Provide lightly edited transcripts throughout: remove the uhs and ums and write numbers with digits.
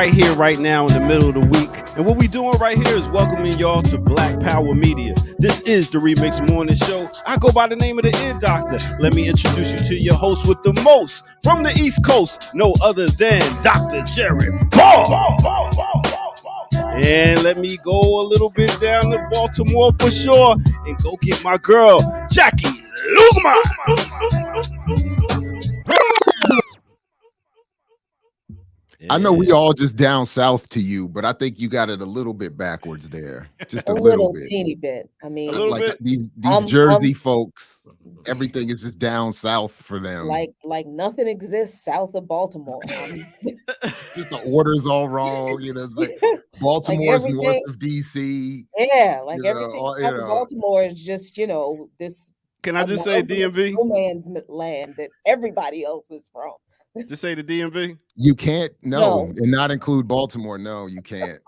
right here, right now, in the middle of the week. And what we doing right here is welcoming y'all to Black Power Media. This is the Remix Morning Show. I go by the name of the Ear Doctor. Let me introduce you to your host with the most from the East Coast, no other than Dr. Jerry Ball. And let me go a little bit down to Baltimore for sure and go get my girl, Jackie Lugman. I know we all just down south to you, but I think you got it a little bit backwards there. Just a little bit. Teeny bit. I mean, like bit. These Jersey folks, everything is just down south for them. Like nothing exists south of Baltimore. Just the order's all wrong. You know, it's like Baltimore's like north of DC. Yeah, like everything south of Baltimore is just, this. Can I just say DMV? No man's land that everybody else is from. Just say the DMV? You can't, no, and not include Baltimore. No, you can't.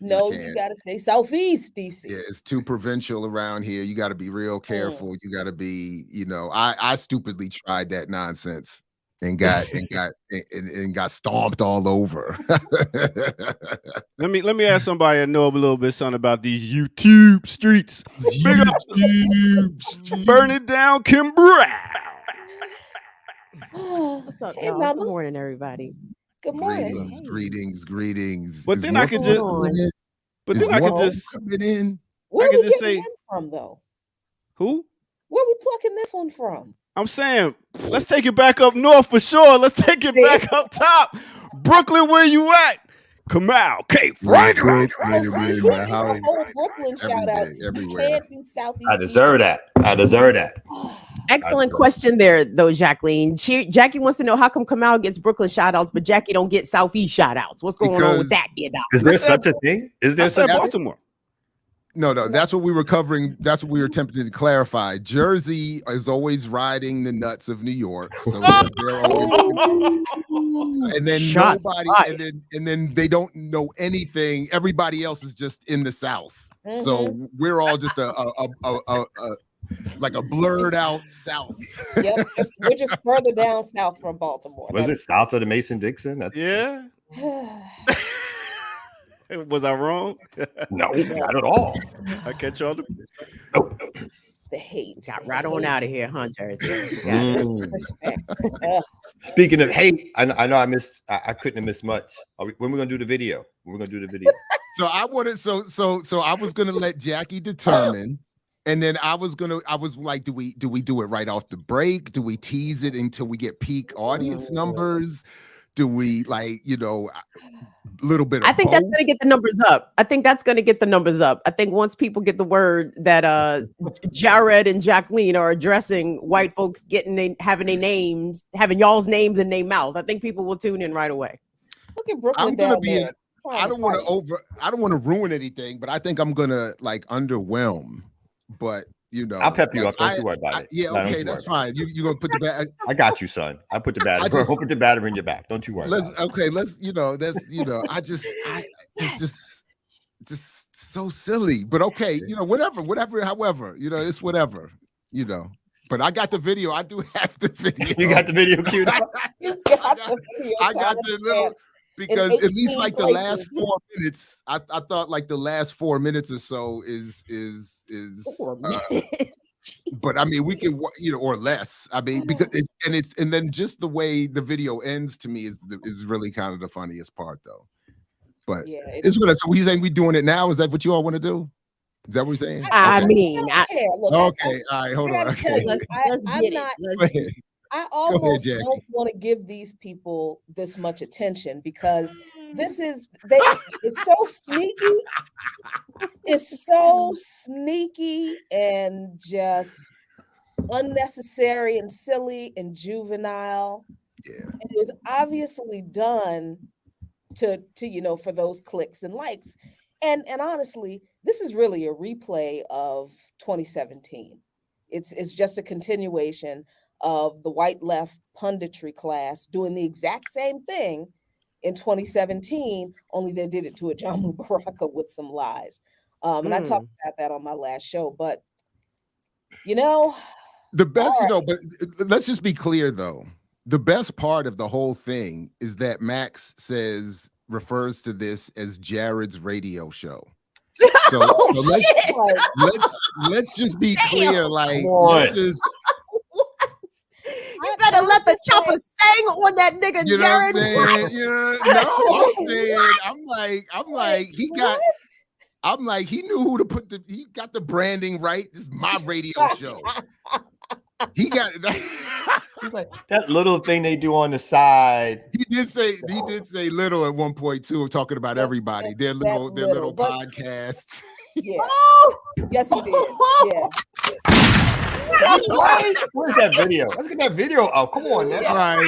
You got to say Southeast DC. Yeah, it's too provincial around here. You got to be real careful. You got to be, I stupidly tried that nonsense and got stomped all over. Let me ask somebody that know a little bit something about these YouTube streets. Burn it down, Kim Brown. What's up, y'all? Good morning, everybody. Good morning. Greetings. But then I could just. But then I could just coming in. Where we getting from though? Who? Where we plucking this one from? I'm saying, let's take it back up north for sure. Let's take it back up top. Brooklyn, where you at? Kamal, K. Franklin. Brooklyn shout out everywhere. I deserve that. Excellent question there, though, Jacqueline. Jackie wants to know how come Kamal gets Brooklyn shout outs, but Jackie don't get Southeast shout outs. What's going on with that? Is there such a thing? Is there such Baltimore? No, that's what we were covering. That's what we were attempting to clarify. Jersey is always riding the nuts of New York, so they're always, and then and then they don't know anything. Everybody else is just in the South, so we're all just like a blurred out South. Yep, we're just further down south from Baltimore. Was it south of the Mason-Dixon? Yeah. Was I wrong? No, not at all. I catch y'all. The hate. Got right on out of here, huh, Jersey? Speaking of hate, I know I couldn't have missed much. When are we gonna do the video? So I wanted so I was gonna let Jackie determine. And then I was like, do we do it right off the break? Do we tease it until we get peak audience numbers? Do we little bit of I think both? that's going to get the numbers up. I think once people get the word that Jared and Jacqueline are addressing white folks having y'all's names in their mouth, I think people will tune in right away. Look at Brooklyn down there. I don't want to ruin anything, but I think I'm going to underwhelm. But I'll pep you up. Don't you worry about it. Yeah, okay, that's fine. You're gonna put the bat. I got you, son. I put the battery. I'll put the battery in your back. Don't you worry. It's just so silly. But okay, whatever. However, it's whatever. But I got the video. I do have the video. You got the video queued up. I got the little. Because at least like the last 4 minutes, I thought like the last 4 minutes or so is 4 minutes. But I mean, we can, or less. I mean, because and then just the way the video ends to me is really kind of the funniest part though. But yeah, it's what. So he's saying we doing it now. Is that what you all want to do? Is that what we're saying? Okay. I mean, okay, all right, hold on. Okay. Let's get it. I almost don't want to give these people this much attention because it's so sneaky. It's so sneaky and just unnecessary and silly and juvenile. Yeah. And it was obviously done to for those clicks and likes. And honestly, this is really a replay of 2017. It's just a continuation of the white left punditry class doing the exact same thing in 2017, only they did it to a John Mubaraka with some lies. And I talked about that on my last show, but the best, but let's just be clear though. the best part of the whole thing is that Max refers to this as Jared's radio show. So, let's just be clear. Like, let's just. You better let the chopper sing on that nigga, you know Jared. What I'm saying? I'm like, he got. I'm like, he knew who to put he got the branding right. This is my radio show. He got like that little thing they do on the side. He did say little at one point too, talking about everybody. Their little podcasts. Yeah. Yes, he did. Yeah. Where's that video? Let's get that video up. Come on, man. All right.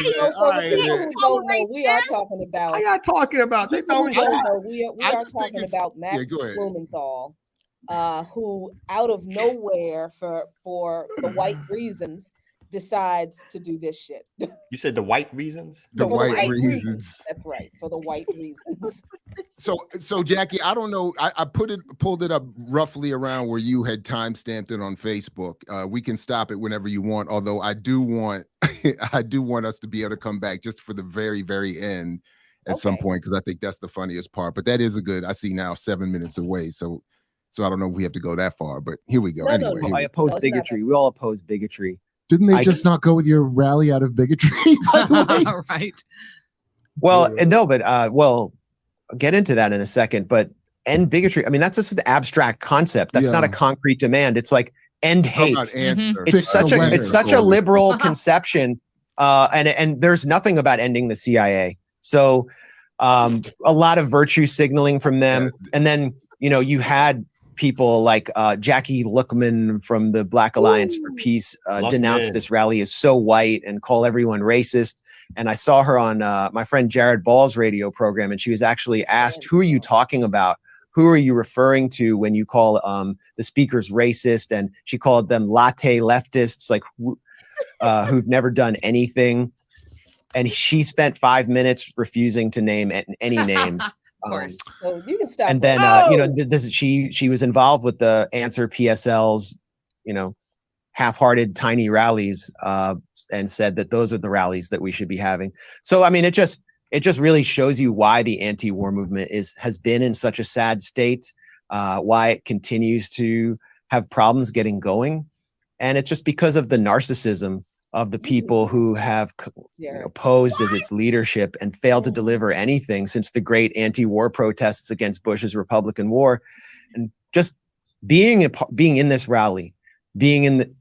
We are talking about. What are y'all talking about? We are talking about Max Blumenthal, who out of nowhere for the white reasons decides to do this shit. You said the white reasons? The white reasons. That's right, for the white reasons. So Jackie, I don't know. I pulled it up roughly around where you had timestamped it on Facebook. We can stop it whenever you want. Although I do want us to be able to come back just for the very, very end at some point, because I think that's the funniest part. But that is I see now 7 minutes away. So I don't know if we have to go that far, but here we go. No. I oppose bigotry. We all oppose bigotry. Didn't they just not go with your rally out of bigotry? By the way? Right. Well, no, but I'll get into that in a second. But end bigotry. I mean, that's just an abstract concept. That's not a concrete demand. It's like end hate. It's such a liberal conception. And there's nothing about ending the CIA. So a lot of virtue signaling from them, and then you had people like Jackie Lookman from the Black Alliance for Peace denounce this rally as so white and call everyone racist. And I saw her on my friend Jared Ball's radio program, and she was actually asked, who are you talking about? Who are you referring to when you call the speakers racist? And she called them latte leftists, like who've never done anything. And she spent 5 minutes refusing to name any names. Of course. So you can stop. And then she was involved with the Answer PSL's, half-hearted tiny rallies, and said that those are the rallies that we should be having. So I mean, it just really shows you why the anti-war movement has been in such a sad state, why it continues to have problems getting going, and it's just because of the narcissism of the people who have posed as its leadership and failed to deliver anything since the great anti-war protests against Bush's Republican war. And just being in this rally, being in the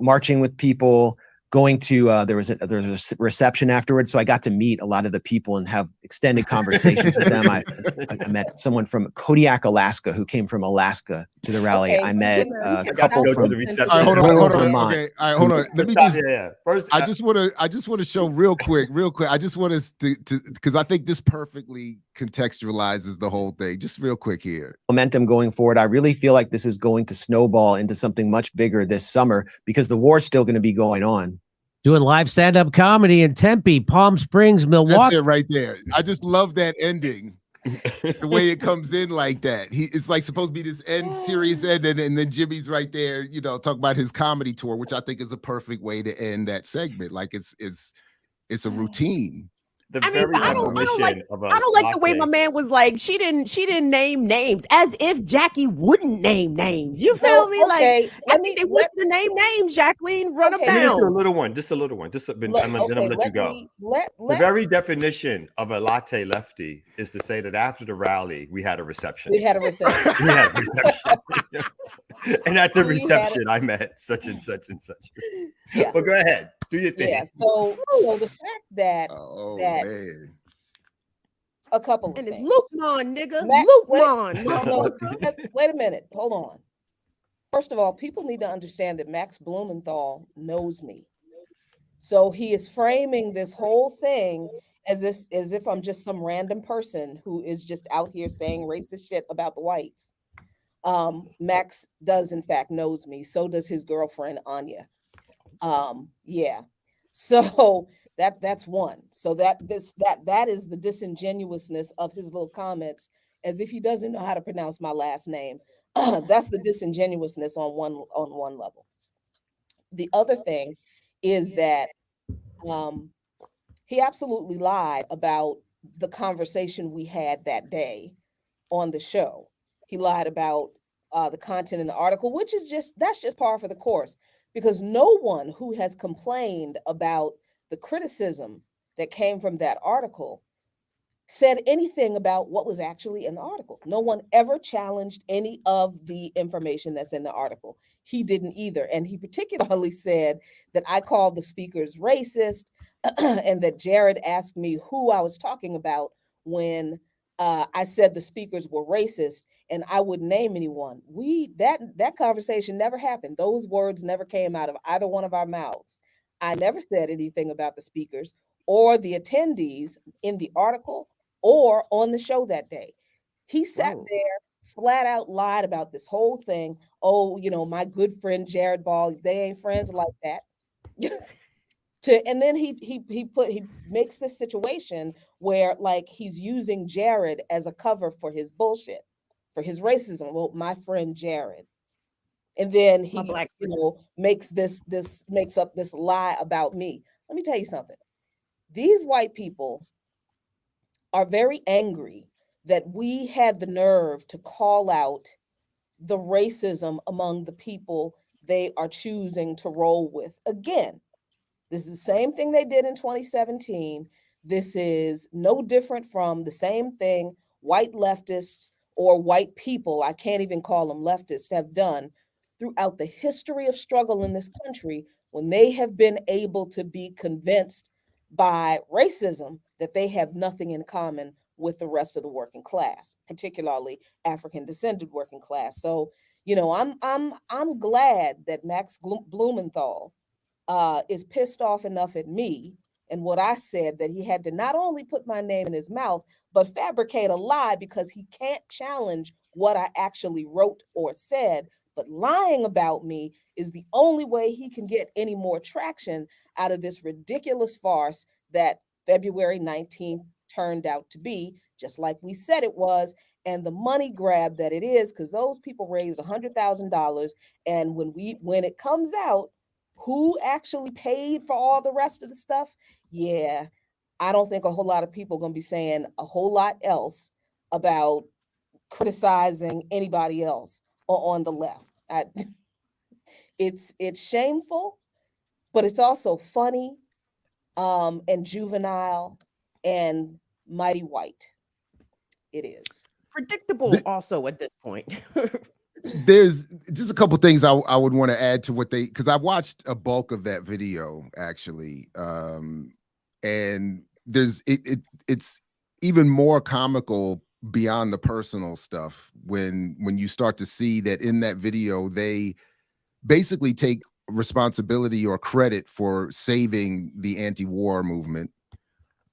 marching with people, going to there was a reception afterwards, so I got to meet a lot of the people and have extended conversations with them. I met someone from Kodiak, Alaska, who came from Alaska to the rally. I met a couple from hold on. Okay, hold on. Let me just first. I just want to show real quick. I just want us to because I think this perfectly contextualizes the whole thing. Just real quick here. Momentum going forward. I really feel like this is going to snowball into something much bigger this summer because the war is still going to be going on. Doing live stand-up comedy in Tempe, Palm Springs, Milwaukee. That's it right there. I just love that ending. The way it comes in like that. It's like supposed to be this serious end, and then Jimmy's right there, talk about his comedy tour, which I think is a perfect way to end that segment. Like it's a routine. I don't like the way my man was like, she didn't name names, as if Jackie wouldn't name names. You feel me? Okay. Like, I think they want to name names, Jacqueline. Run them down. Just a little one. I'm gonna let you go. The very definition of a latte lefty is to say that after the rally, we had a reception. And at the reception, I met such and such and such. Yeah. But go ahead, do your thing. Yeah. So the fact that man. A couple of and things. it's Lukman, nigga. Lukman. Wait a minute. Hold on. First of all, people need to understand that Max Blumenthal knows me. So he is framing this whole thing as if I'm just some random person who is just out here saying racist shit about the whites. Max does in fact knows me. So does his girlfriend Anya. Yeah. So that's one. So that is the disingenuousness of his little comments, as if he doesn't know how to pronounce my last name. That's the disingenuousness on one level. The other thing is that He absolutely lied about the conversation we had that day on the show. He lied about the content in the article, which is that's just par for the course, because no one who has complained about the criticism that came from that article said anything about what was actually in the article. No one ever challenged any of the information that's in the article. He didn't either. And he particularly said that I called the speakers racist and that Jared asked me who I was talking about when I said the speakers were racist and I wouldn't name anyone. That conversation never happened. Those words never came out of either one of our mouths. I never said anything about the speakers or the attendees in the article or on the show that day. He sat there, flat out lied about this whole thing. Oh, my good friend Jared Ball, they ain't friends like that. And then he makes this situation where like he's using Jared as a cover for his bullshit, for his racism. Well, my friend Jared. And then he makes up this lie about me. Let me tell you something. These white people are very angry that we had the nerve to call out the racism among the people they are choosing to roll with. Again, this is the same thing they did in 2017. This is no different from the same thing white leftists or white people, I can't even call them leftists, have done throughout the history of struggle in this country when they have been able to be convinced by racism that they have nothing in common with the rest of the working class, particularly African descended working class. So, I'm glad that Max Blumenthal is pissed off enough at me and what I said that he had to not only put my name in his mouth, but fabricate a lie because he can't challenge what I actually wrote or said. But lying about me is the only way he can get any more traction out of this ridiculous farce that February 19th turned out to be, just like we said it was, and the money grab that it is, because those people raised $100,000. And when it comes out, who actually paid for all the rest of the stuff? Yeah, I don't think a whole lot of people are going to be saying a whole lot else about criticizing anybody else on the left. It's shameful, but it's also funny and juvenile and mighty white. It is predictable also at this point. There's just a couple things I would want to add to what because I watched a bulk of that video actually, and it's even more comical beyond the personal stuff when you start to see that in that video they basically take responsibility or credit for saving the anti-war movement.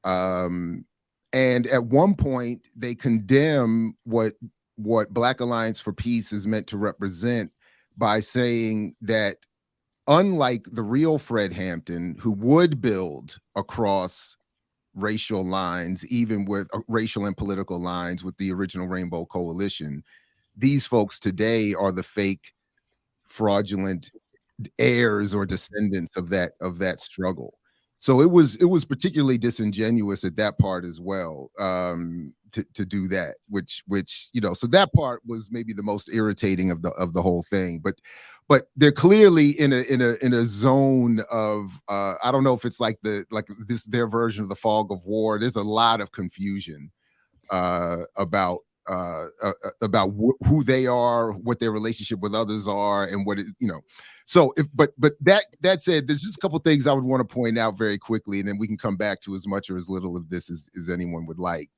And at one point they condemn what Black Alliance for Peace is meant to represent by saying that unlike the real Fred Hampton, who would build across racial lines, even with racial and political lines with the original Rainbow Coalition, these folks today are the fake, fraudulent heirs or descendants of that struggle. So it was particularly disingenuous at that part as well, to do that, which so that part was maybe the most irritating of the whole thing. But they're clearly in a zone of I don't know if it's like their version of the fog of war. There's a lot of confusion about who they are, what their relationship with others are, and what So but that said, there's just a couple things I would want to point out very quickly, and then we can come back to as much or as little of this as anyone would like.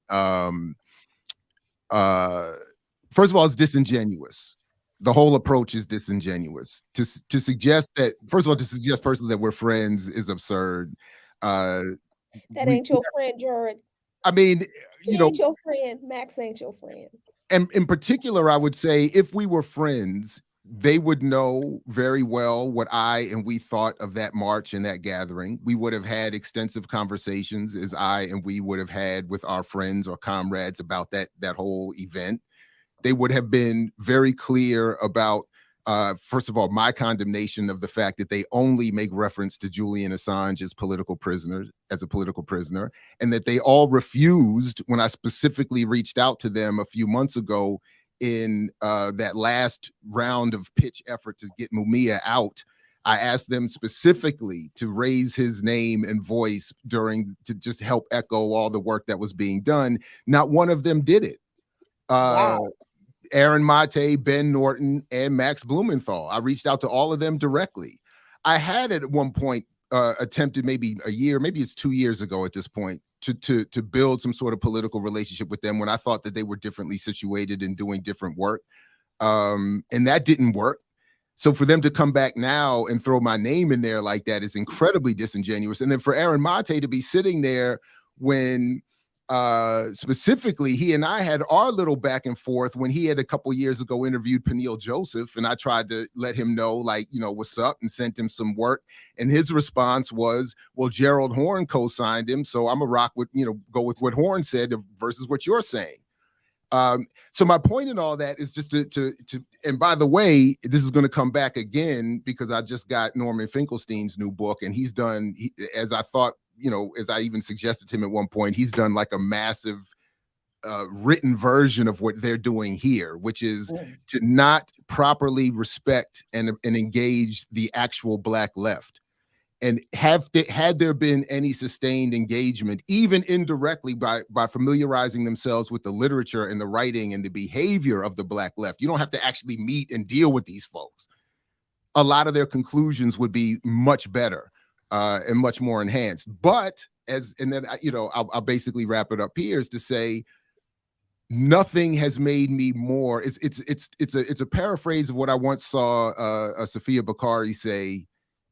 First of all, it's disingenuous. The whole approach is disingenuous. To suggest that, first of all, to suggest personally that we're friends is absurd. That ain't your friend, Jared. I mean, ain't your friend. Max ain't your friend. And in particular, I would say if we were friends, they would know very well what I and we thought of that march and that gathering. We would have had extensive conversations, as I and we would have had with our friends or comrades about that whole event. They would have been very clear about first of all, my condemnation of the fact that they only make reference to Julian Assange as a political prisoner, and that they all refused when I specifically reached out to them a few months ago in that last round of pitch effort to get Mumia out. I asked them specifically to raise his name and voice to just help echo all the work that was being done. Not one of them did it. Wow. Aaron Mate, Ben Norton, and Max Blumenthal. I reached out to all of them directly. I had at one point attempted, maybe a year, maybe it's 2 years ago at this point, to build some sort of political relationship with them when I thought that they were differently situated and doing different work. And that didn't work. So for them to come back now and throw my name in there like that is incredibly disingenuous. And then for Aaron Mate to be sitting there when specifically he and I had our little back and forth when he had a couple years ago interviewed Peniel Joseph, and I tried to let him know, like, what's up, and sent him some work. And his response was, well, Gerald Horne co-signed him, so I'm a go with what Horne said versus what you're saying. So my point in all that is just to and by the way, this is going to come back again because I just got Norman Finkelstein's new book, and he's done, as I thought, as I even suggested to him at one point, he's done like a massive written version of what they're doing here, which is to not properly respect and engage the actual Black left. And had there been any sustained engagement, even indirectly by familiarizing themselves with the literature and the writing and the behavior of the Black left, you don't have to actually meet and deal with these folks. A lot of their conclusions would be much better and much more enhanced. But I'll basically wrap it up here is to say, nothing has made me more. It's a paraphrase of what I once saw Sophia Bakari say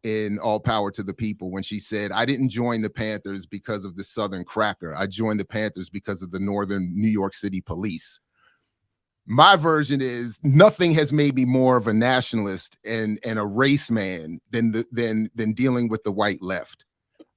in All Power to the People when she said, I didn't join the Panthers because of the Southern cracker. I joined the Panthers because of the Northern New York City police. My version is nothing has made me more of a nationalist and a race man than dealing with the white left.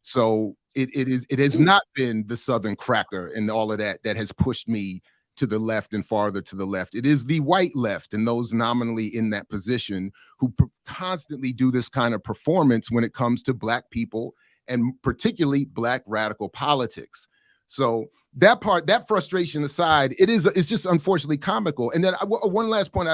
So it has not been the Southern cracker and all of that has pushed me to the left and farther to the left. It is the white left and those nominally in that position who constantly do this kind of performance when it comes to Black people and particularly Black radical politics. So that frustration aside, it's just unfortunately comical. And then one last point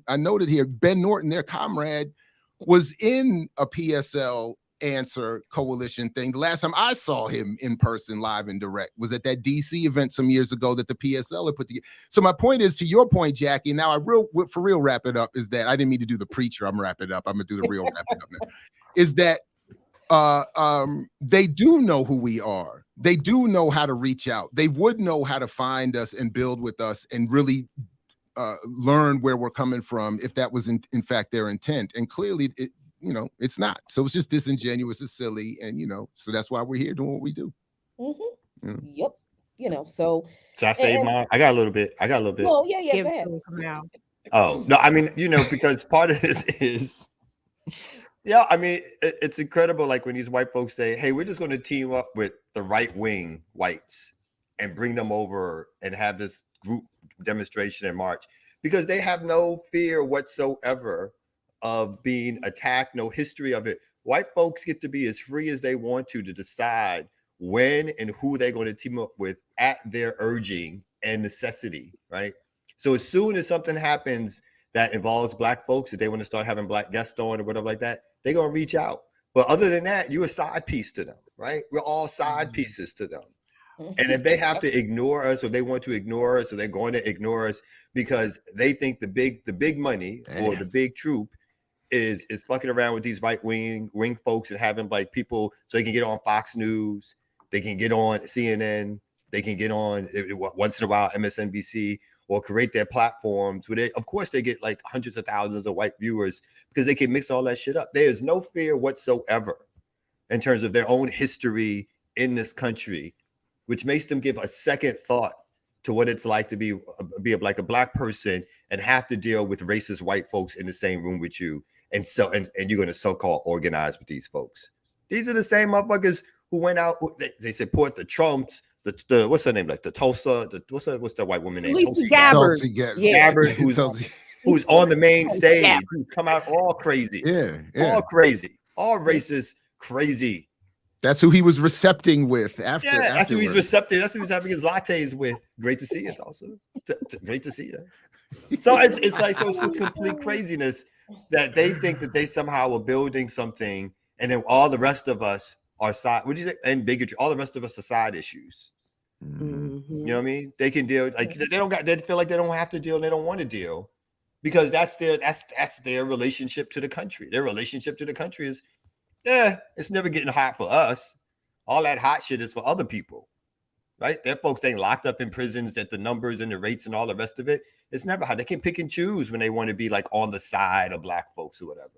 I noted here, Ben Norton, their comrade, was in a PSL Answer coalition thing. The last time I saw him in person, live and direct, was at that DC event some years ago that the PSL had put together. So my point is, to your point, Jackie, now for real wrap it up, is that I didn't mean to do the preacher. I'm gonna wrap it up. I'm gonna do the real wrap it up now. Is that they do know who we are. They do know how to reach out. They would know how to find us and build with us and really learn where we're coming from if that was in fact their intent. And clearly it's not. So it's just disingenuous, it's silly, and so that's why we're here doing what we do. Yep. So I say mine? I got a little bit. Oh, yeah, go ahead. Oh, no, I mean, because part of this is, I mean, it's incredible. Like when these white folks say, hey, we're just going to team up with the right wing whites and bring them over and have this group demonstration and march, because they have no fear whatsoever of being attacked, no history of it. White folks get to be as free as they want to decide when and who they're going to team up with at their urging and necessity, right? So as soon as something happens that involves Black folks, if they want to start having Black guests on or whatever like that, they're going to reach out. But other than that, you're a side piece to them, right? We're all side pieces to them. And if they have to ignore us, or they want to ignore us, or they're going to ignore us because they think the big money or the big troop is fucking around with these right wing folks and having like people so they can get on Fox News, they can get on CNN, they can get on once in a while MSNBC, or create their platforms where of course they get like hundreds of thousands of white viewers because they can mix all that shit up. There is no fear whatsoever in terms of their own history in this country, which makes them give a second thought to what it's like to be like a Black person and have to deal with racist white folks in the same room with you. And you're going to so-called organize with these folks. These are the same motherfuckers who went out. They support the Trumps. The what's her name? Like the Tulsa. What's the white woman name? Tulsi Gabbard. Gabbard. Who's who's on the main stage, who come out all crazy, all crazy, all racist, crazy. That's who he was recepting with after. Yeah, that's who he's recepting. That's who he's having his lattes with. Great to see it. Also, great to see you. So it's like some complete craziness that they think that they somehow are building something, and then all the rest of us are side. What do you say? And bigotry. All the rest of us are side issues. You know what I mean? They can deal like they feel like they don't have to deal. And they don't want to deal because that's their relationship to the country. Their relationship to the country is, it's never getting hot for us. All that hot shit is for other people, right? Their folks ain't locked up in prisons at the numbers and the rates and all the rest of it. It's never hot. They can pick and choose when they want to be like on the side of black folks or whatever.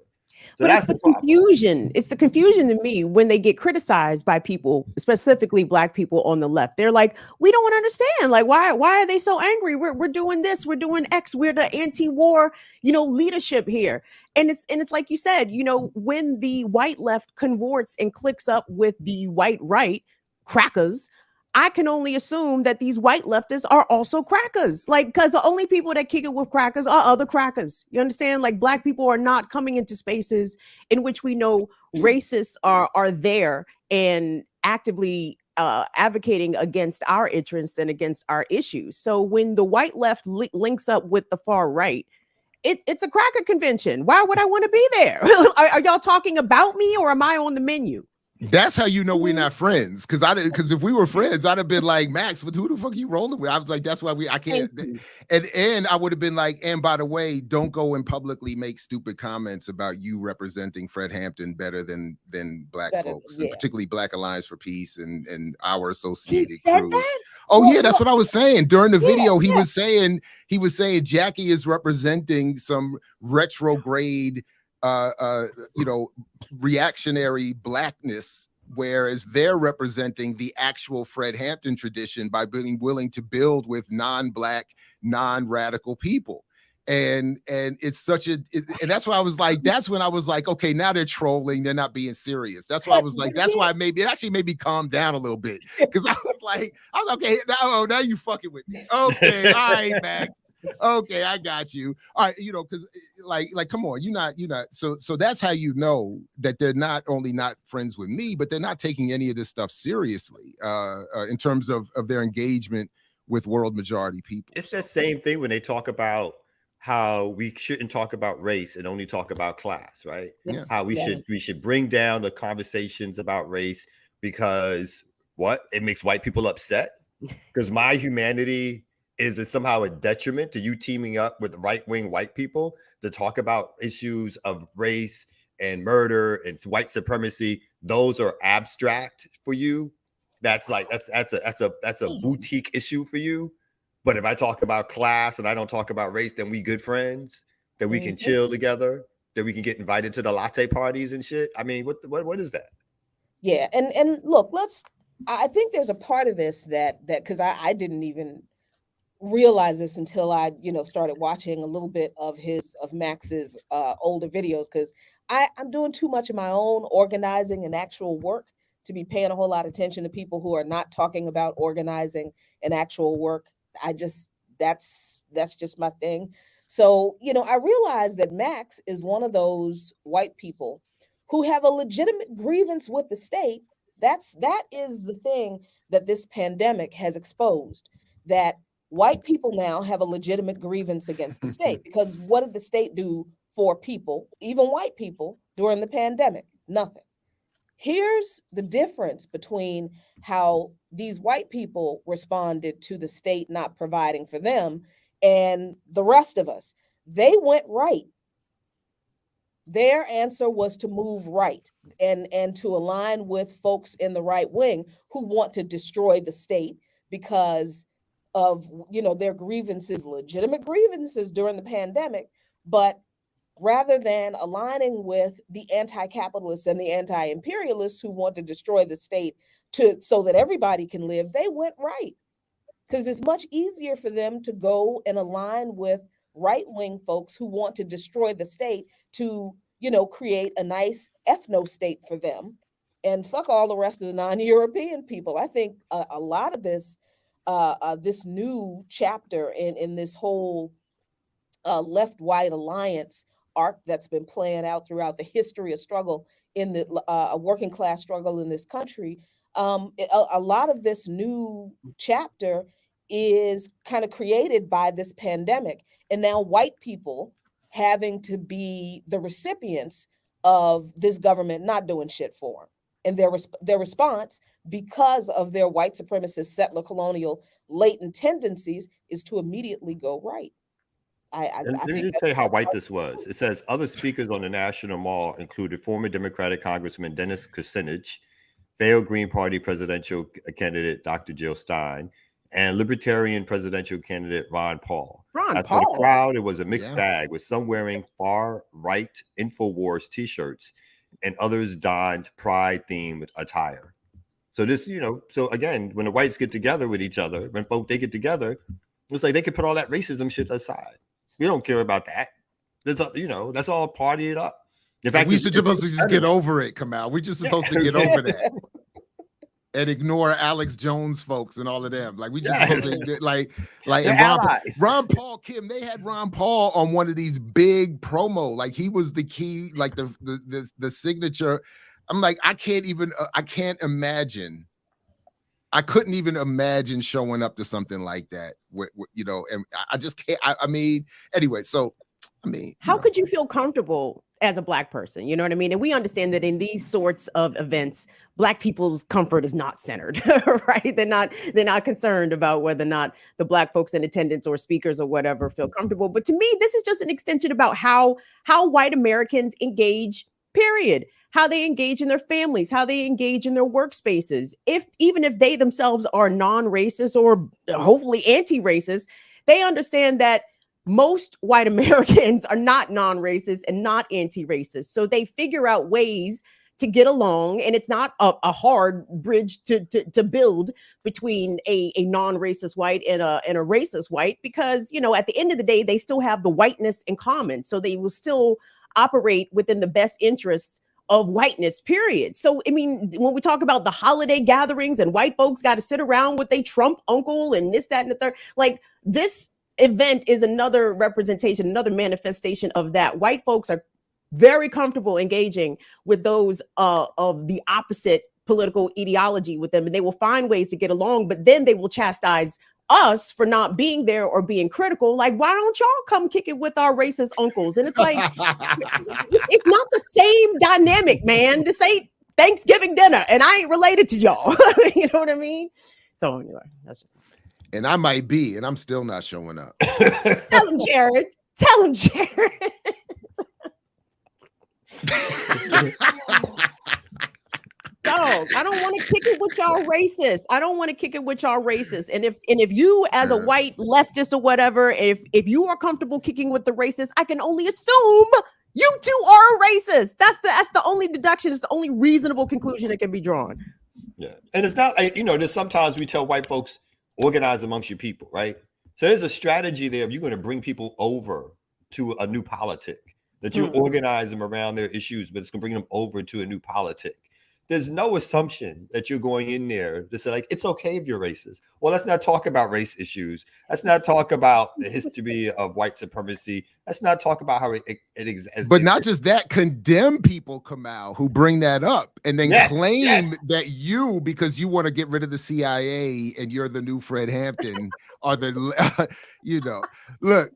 So but that's it's the confusion. It's the confusion to me when they get criticized by people, specifically black people on the left. They're like, we don't understand. Like, why are they so angry? We're doing this, we're doing X, we're the anti-war, leadership here. And it's like you said, when the white left convorts and clicks up with the white right, crackers, I can only assume that these white leftists are also crackers. Like, because the only people that kick it with crackers are other crackers. You understand? Like, black people are not coming into spaces in which we know racists are there and actively advocating against our interests and against our issues. So when the white left links up with the far right, it's a cracker convention. Why would I want to be there? Are y'all talking about me or am I on the menu? That's how you know we're not friends. Because if we were friends, I'd have been like, Max, who the fuck are you rolling with? I was like, that's why I can't. And I would have been like, and by the way, don't go and publicly make stupid comments about you representing Fred Hampton better than black folks, and particularly Black Alliance for Peace and our associated crews. Oh yeah, that's what I was saying during the video. He was saying Jackie is representing some retrograde reactionary blackness, whereas they're representing the actual Fred Hampton tradition by being willing to build with non-black, non-radical people. And it's and that's why I was like, that's when I was like, okay, now they're trolling, they're not being serious. That's why I was like, that's why it actually made me calm down a little bit. Because I was like, okay, now you fucking with me. Okay, all right, Max. Okay, I got you. All right, because like, come on, you're not. So that's how you know that they're not only not friends with me, but they're not taking any of this stuff seriously in terms of their engagement with world majority people. It's that same thing when they talk about how we shouldn't talk about race and only talk about class, right? Yeah. How we should bring down the conversations about race because it makes white people upset because my humanity. Is it somehow a detriment to you teaming up with right-wing white people to talk about issues of race and murder and white supremacy? Those are abstract for you. That's a boutique issue for you. But if I talk about class and I don't talk about race, then we good friends. Then we can chill together. Then we can get invited to the latte parties and shit. I mean, what is that? Yeah, and look, I think there's a part of this that because I didn't even realize this until I, started watching a little bit of Max's older videos, because I'm doing too much of my own organizing and actual work to be paying a whole lot of attention to people who are not talking about organizing and actual work. That's just my thing. So, I realized that Max is one of those white people who have a legitimate grievance with the state. That is the thing that this pandemic has exposed, that white people now have a legitimate grievance against the state, because what did the state do for people, even white people, during the pandemic? Nothing. Here's the difference between how these white people responded to the state not providing for them and the rest of us. They went right. Their answer was to move right and to align with folks in the right wing who want to destroy the state because of their grievances, legitimate grievances during the pandemic, but rather than aligning with the anti-capitalists and the anti-imperialists who want to destroy the state so that everybody can live, they went right, because it's much easier for them to go and align with right-wing folks who want to destroy the state to create a nice ethno state for them and fuck all the rest of the non-European people. I think a lot of this this new chapter in this whole left-white alliance arc that's been playing out throughout the history of struggle in the working class struggle in this country. A lot of this new chapter is kind of created by this pandemic, and now white people having to be the recipients of this government not doing shit for them. And their response, because of their white supremacist settler colonial latent tendencies, is to immediately go right. Let me just say how white this was. It says other speakers on the National Mall included former Democratic Congressman Dennis Kucinich, failed Green Party presidential candidate Dr. Jill Stein, and Libertarian presidential candidate Ron Paul. As for the crowd, it was a mixed bag, with some wearing far-right InfoWars t-shirts and others donned pride-themed attire. So this, so again, when the whites get together with each other, when they get together, it's like they could put all that racism shit aside. We don't care about that. That's all partied up. In fact, we should supposed to just get over it, Kamal. We're just supposed to get over that and ignore Alex Jones folks and all of them. Like we just supposed to like and Ron Paul, Kim. They had Ron Paul on one of these big promo. Like he was the key, like the signature. I'm like, I can't imagine. I couldn't even imagine showing up to something like that. And I just can't. I mean, anyway. So, how could you feel comfortable as a Black person? You know what I mean? And we understand that in these sorts of events, Black people's comfort is not centered, right? They're not concerned about whether or not the Black folks in attendance or speakers or whatever feel comfortable. But to me, this is just an extension about how white Americans engage, period. How they engage in their families, how they engage in their workspaces. Even if they themselves are non-racist or hopefully anti-racist, they understand that most white Americans are not non-racist and not anti-racist. So they figure out ways to get along, and it's not a hard bridge to build between a non-racist white and a racist white, because at the end of the day, they still have the whiteness in common. So they will still operate within the best interests of whiteness, period. So, I mean, when we talk about the holiday gatherings and white folks got to sit around with a Trump uncle and this, that, and the third, like this event is another representation, another manifestation of that. White folks are very comfortable engaging with those of the opposite political ideology with them, and they will find ways to get along, but then they will chastise us for not being there or being critical. Like, why don't y'all come kick it with our racist uncles? And it's like, it's not the same dynamic, man. This ain't Thanksgiving dinner, and I ain't related to y'all. You know what I mean? So anyway, that's just. And I might be, and I'm still not showing up. Tell him, Jared. Tell him, Jared. Dog, I don't want to kick it with y'all racist. I don't want to kick it with y'all racist. And if you as a white leftist or whatever, if you are comfortable kicking with the racist, I can only assume you two are racist. That's the only deduction. It's the only reasonable conclusion that can be drawn. Yeah. And it's not like, there's sometimes we tell white folks, organize amongst your people, right? So there's a strategy there if you're going to bring people over to a new politic, that you organize them around their issues, but it's going to bring them over to a new politic. There's no assumption that you're going in there to say, like, it's okay if you're racist. Well, let's not talk about race issues. Let's not talk about the history of white supremacy. Let's not talk about how it exists. But not just that, condemn people, Kamal, who bring that up and then claim that you, because you want to get rid of the CIA and you're the new Fred Hampton, are the, look.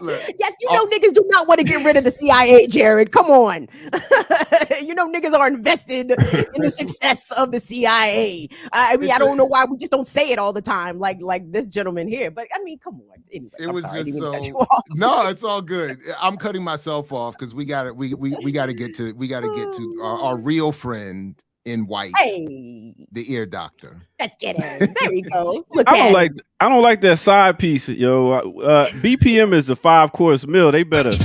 Yes, niggas do not want to get rid of the CIA, Jared. Come on. Niggas are invested in the success of the CIA. I mean, I don't know why we just don't say it all the time, like this gentleman here. But I mean, come on. Anyway, no, it's all good. I'm cutting myself off because we got to get to our real friend in white, the ear doctor. Let's get it. There we go. I don't like that side piece, yo. BPM is a 5-course meal. They better.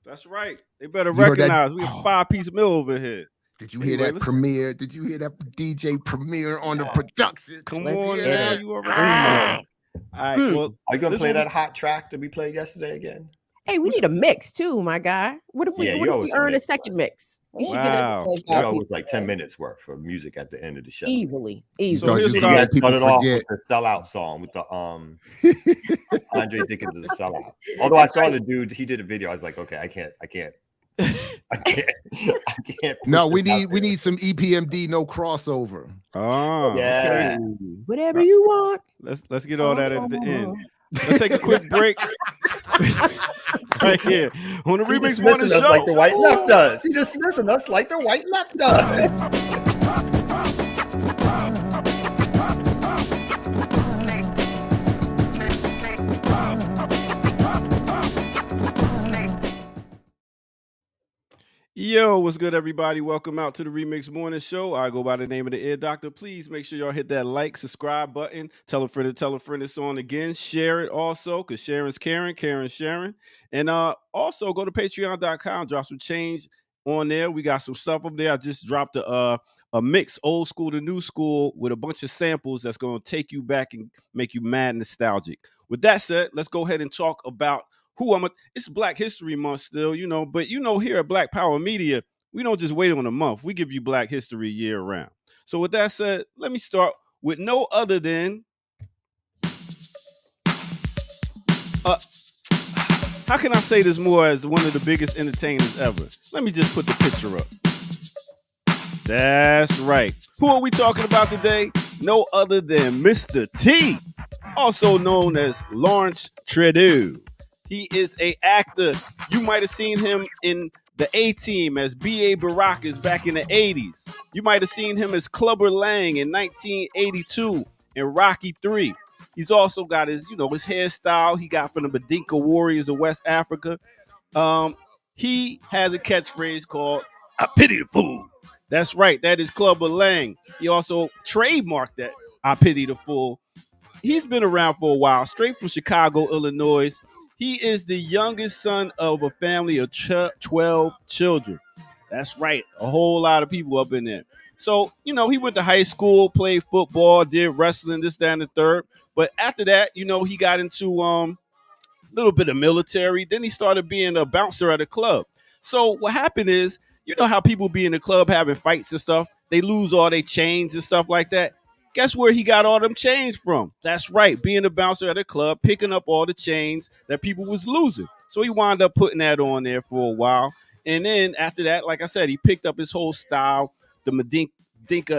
That's right. They better recognize we have a 5-piece meal over here. Did you hear that Premiere? Did you hear that DJ Premiere on the production? Come on now, you already know. All right. Well, are you gonna play that hot track that we played yesterday again? Hey, we need a mix too, my guy. What if we earn a second mix? Wow. You always like 10 minutes worth of music at the end of the show. Easily. So here's what I started off with the sellout song with the Andre Dickens is a sellout. Although I saw the dude, he did a video. I was like, okay, I can't. No, we need some EPMD, no crossover. Oh, yeah. okay. Whatever you want. Let's get all that at the end. Let's take a quick break. Right here on the Remix Morning Show. Like the white left does. He dismissing us like the white left does. Yo, what's good, everybody? Welcome out to the Remix Morning Show. I go by the name of the Ear Doctor. Please make sure y'all hit that like, subscribe button. Tell a friend it's on again. Share it also, because Sharon's Karen, Karen's Sharon. And also go to patreon.com. Drop some change on there. We got some stuff up there. I just dropped a mix, old school to new school, with a bunch of samples that's going to take you back and make you mad nostalgic. With that said, let's go ahead and talk about it's Black History Month still, but here at Black Power Media, we don't just wait on a month. We give you Black History year round. So with that said, let me start with no other than how can I say this more as one of the biggest entertainers ever? Let me just put the picture up. That's right. Who are we talking about today? No other than Mr. T, also known as Lawrence Trudeau. He is an actor. You might have seen him in the A-Team as B.A. Baracus back in the 80s. You might have seen him as Clubber Lang in 1982 in Rocky 3. He's also got his hairstyle he got from the Badinka Warriors of West Africa. He has a catchphrase called, "I pity the fool." That's right. That is Clubber Lang. He also trademarked that, "I pity the fool." He's been around for a while, straight from Chicago, Illinois. He is the youngest son of a family of 12 children. That's right. A whole lot of people up in there. So, he went to high school, played football, did wrestling, this, that, and the third. But after that, he got into a little bit of military. Then he started being a bouncer at a club. So what happened is, how people be in the club having fights and stuff. They lose all their chains and stuff like that. Guess where he got all them chains from? That's right, being a bouncer at a club, picking up all the chains that people was losing. So he wound up putting that on there for a while. And then after that, like I said, he picked up his whole style, the Madinka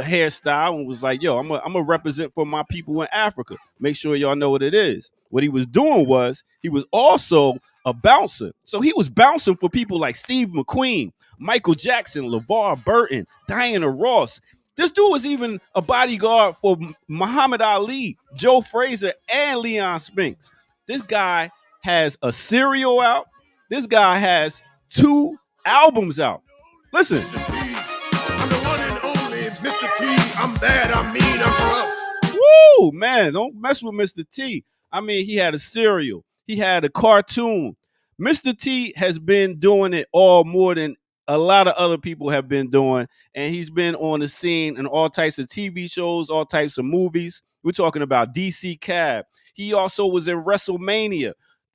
hairstyle, and was like, yo, I'm gonna represent for my people in Africa. Make sure y'all know what it is. What he was doing was he was also a bouncer. So he was bouncing for people like Steve McQueen, Michael Jackson, LeVar Burton, Diana Ross. This dude was even a bodyguard for Muhammad Ali, Joe Frazier, and Leon Spinks. This guy has a serial out. This guy has 2 albums out. Listen. I'm the one and only Mr. T. I'm bad, I'm mean, I'm tough. Woo, man, don't mess with Mr. T. I mean, he had a serial. He had a cartoon. Mr. T has been doing it all more than a lot of other people have been doing, and he's been on the scene in all types of TV shows, all types of movies. We're talking about DC Cab. He also was in WrestleMania,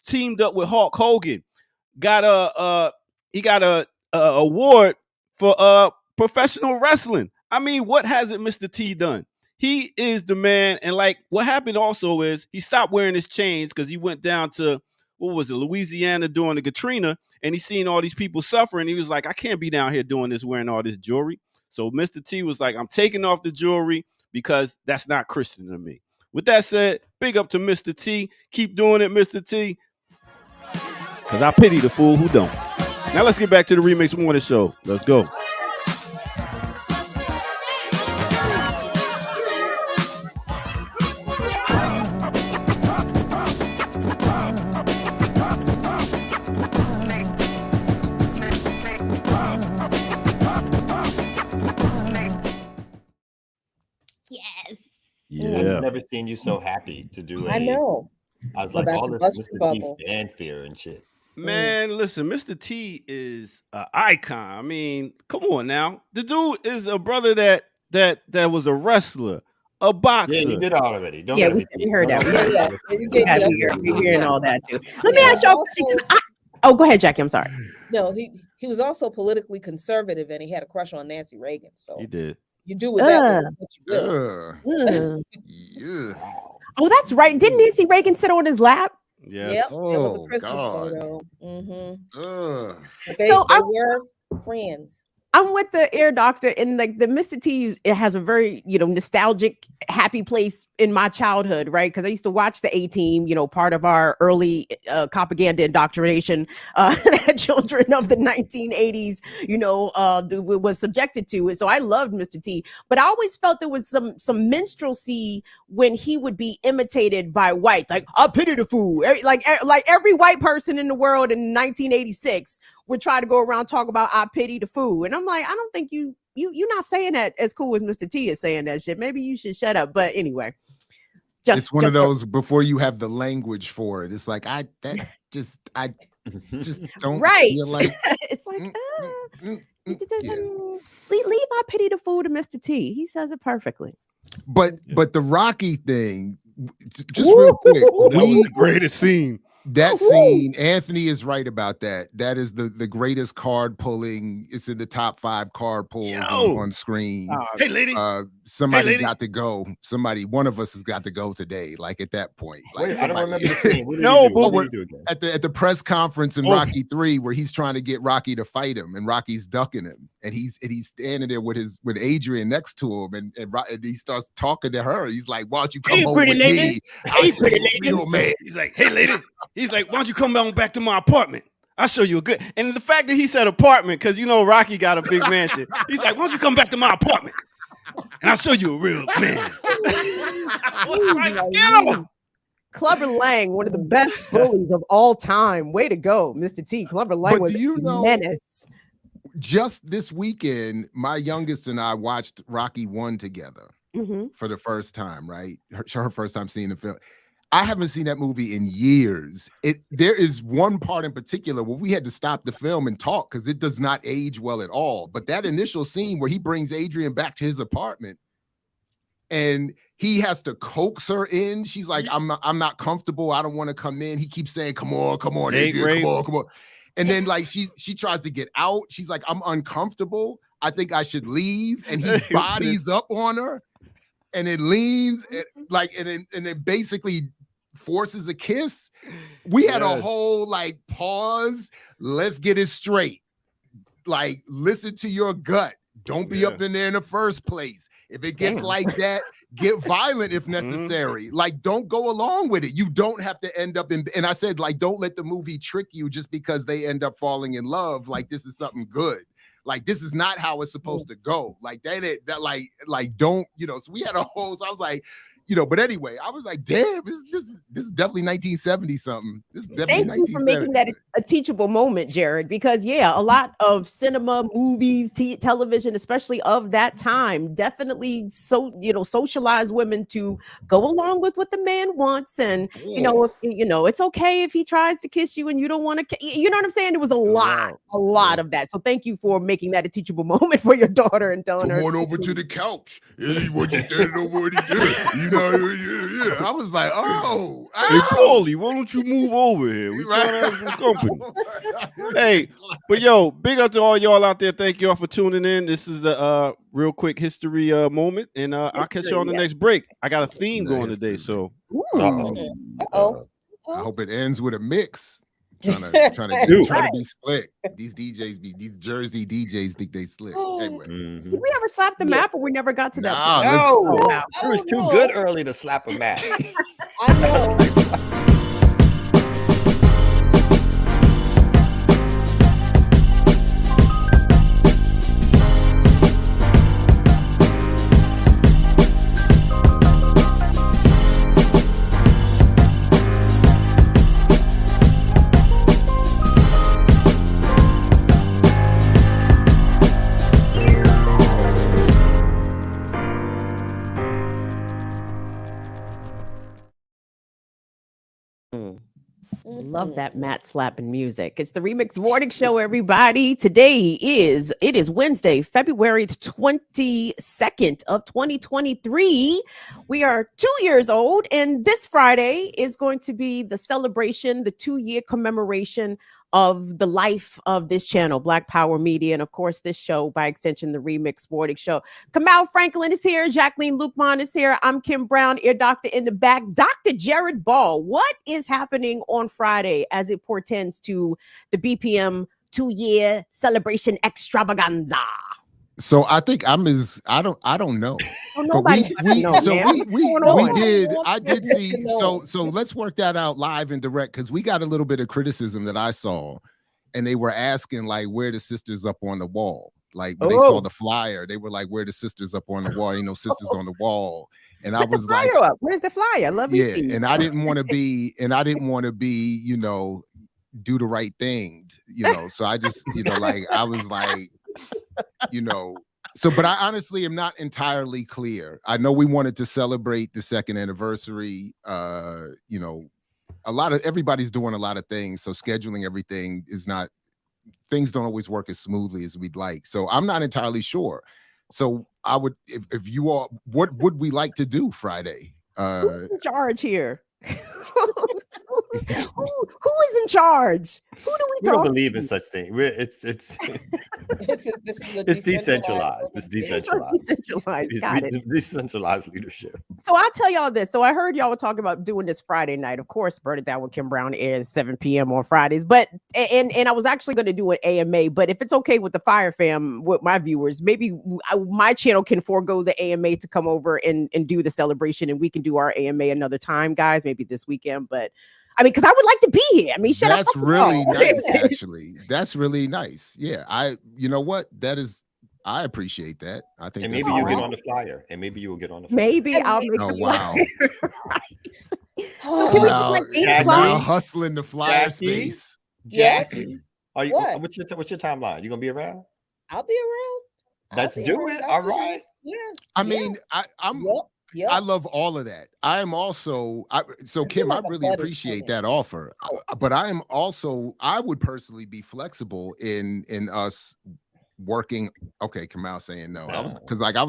teamed up with Hulk Hogan. Got a award for professional wrestling. I mean, what hasn't Mr. T done? He is the man, and like what happened also is he stopped wearing his chains because he went down to Louisiana during the Katrina, and he seen all these people suffering. He was like, I can't be down here doing this, wearing all this jewelry. So Mr. T was like, I'm taking off the jewelry because that's not Christian to me. With that said, big up to Mr. T. Keep doing it, Mr. T. Because I pity the fool who don't. Now let's get back to the Remix Morning Show. Let's go. Yeah. I've never seen you so happy to do it. I know. I was like, all this Mr. T fanfare and shit. Man, listen, Mr. T is an icon. I mean, come on now. The dude is a brother that was a wrestler, a boxer. Yeah, he did all already. We heard that. We're hearing all that too. Let me ask y'all a question, Oh, go ahead, Jackie. I'm sorry. No, he was also politically conservative, and he had a crush on Nancy Reagan. So He did. you do with that what you will. Yeah. Oh, that's right. Didn't Nancy Reagan sit on his lap? Yes. Yep, that was a Oh, Christmas God. photo. Ugh. But they So were friends. I'm with the ear doctor, and like the Mr. T's, it has a very, nostalgic, happy place in my childhood, right? Because I used to watch the A-Team, part of our early propaganda indoctrination that children of the 1980s, was subjected to it. So I loved Mr. T, but I always felt there was some minstrelsy when he would be imitated by whites, like I pity the fool, like every white person in the world in 1986 would try to go around talk about I pity the fool. And I'm like, I don't think you're not saying that as cool as Mr. T is saying that shit. Maybe you should shut up. But anyway, it's one of those before you have the language for it. It's like I just don't right. feel like it's like leave I pity the fool to Mr. T. He says it perfectly. But the Rocky thing, just real quick, that was the greatest scene. That scene, Anthony is right about that. That is the greatest card pulling. It's in the top 5 card pulls on screen. Hey, lady. Somebody got to go. One of us has got to go today. Like at that point. Like wait, I don't remember the scene. At the press conference in Rocky 3, where he's trying to get Rocky to fight him, and Rocky's ducking him, and he's standing there with Adrian next to him, and he starts talking to her. He's like, "Why don't you come home with me? Hey, pretty lady." Man. He's like, "Hey, lady." He's like, "Why don't you come on back to my apartment? I'll show you a good." And the fact that he said apartment, because Rocky got a big mansion. He's like, "Why don't you come back to my apartment? And I'll show you a real man." Get him. Clubber Lang, one of the best bullies of all time. Way to go, Mr. T. Clubber Lang was a menace. Just this weekend, my youngest and I watched Rocky 1 together for the first time, right? Her first time seeing the film. I haven't seen that movie in years. There is one part in particular where we had to stop the film and talk because it does not age well at all. But that initial scene where he brings Adrian back to his apartment and he has to coax her in. She's like, I'm not comfortable. I don't want to come in. He keeps saying, come on, Adrian, come on. And then like she tries to get out. She's like, I'm uncomfortable. I think I should leave. And he bodies up on her and it leans and then basically forces a kiss. We had a whole like pause. Let's get it straight. Like, listen to your gut. Don't be up in there in the first place. If it gets like that, get violent if necessary. Like, don't go along with it. You don't have to end up in. And I said, like, don't let the movie trick you just because they end up falling in love. Like, this is something good. Like, this is not how it's supposed to go. Like that like don't, so we had a whole, so I was like, but anyway, I was like, damn, this is definitely 1970 something. This is definitely Thank you for making that a teachable moment, Jared, because a lot of cinema, movies, television, especially of that time, definitely socialize women to go along with what the man wants. And it's okay if he tries to kiss you and you don't want to, you know what I'm saying? There was a lot of that. So thank you for making that a teachable moment for your daughter and telling her. Come on over to the couch. What you did over what he did. Yeah. I was like, oh. Hey, Paulie, why don't you move over here? We trying to have some company. Hey, but big up to all y'all out there. Thank y'all for tuning in. This is the real quick history moment, and I'll catch you on the next break. I got a theme going today, so. I hope it ends with a mix. Trying to be slick. These Jersey DJs think they slick. Anyway. Did we ever slap the map, or we never got to that? No, it was too good early to slap a map. I know. Love that mat slapping music. It's the Remix Morning Show, everybody. Today is Wednesday, February 22nd of 2023. We are 2 years old, and this Friday is going to be the celebration, the 2-year commemoration of the life of this channel, Black Power Media, and of course, this show, by extension, the Remix Morning Show. Kamal Franklin is here. Jacqueline Lukman is here. I'm Kim Brown, ear doctor in the back. Dr. Jared Ball, what is happening on Friday as it portends to the BPM 2-year celebration extravaganza? So I think I don't know. Oh, nobody I did see. So let's work that out live and direct, because we got a little bit of criticism that I saw, and they were asking like, where the sisters up on the wall? Like when they saw the flyer, they were like, where the sisters up on the wall? Ain't no sisters on the wall. And I was like, up. Where's the flyer? Let me see. And I didn't want to be, you know, do the right thing, you know. So I just, you know, like I was like, you know, so, but I honestly am not entirely clear. I know we wanted to celebrate the second anniversary. You know, everybody's doing a lot of things. So scheduling everything things don't always work as smoothly as we'd like. So I'm not entirely sure. So I would, if you all, what would we like to do Friday? Who's in charge here? Who is in charge? Who do we don't believe in such thing. It's decentralized. It's decentralized. Got it. Decentralized leadership. So I'll tell y'all this. So I heard y'all were talking about doing this Friday night. Of course, Burn It Down with Kim Brown airs 7 p.m. on Fridays. But and I was actually going to do an AMA. But if it's okay with the Fire Fam, with my viewers, maybe my channel can forego the AMA to come over and do the celebration, and we can do our AMA another time, guys. Maybe this weekend, but. I mean, because I would like to be here. I mean, that's really nice, actually. That's really nice. Yeah, you know what? I appreciate that. I think, and maybe you'll get on the flyer. Maybe I'll make. Oh wow! Right. So can we do like hustling the flyer space. Jackie, are you? What's your timeline? You gonna be around? I'll be around. Let's do it. All right. Yeah. I mean, I'm. Yep. I love all of that. I am also, so Kim, I really appreciate that offer, but I would personally be flexible in us working. Okay, Kamal saying no. I was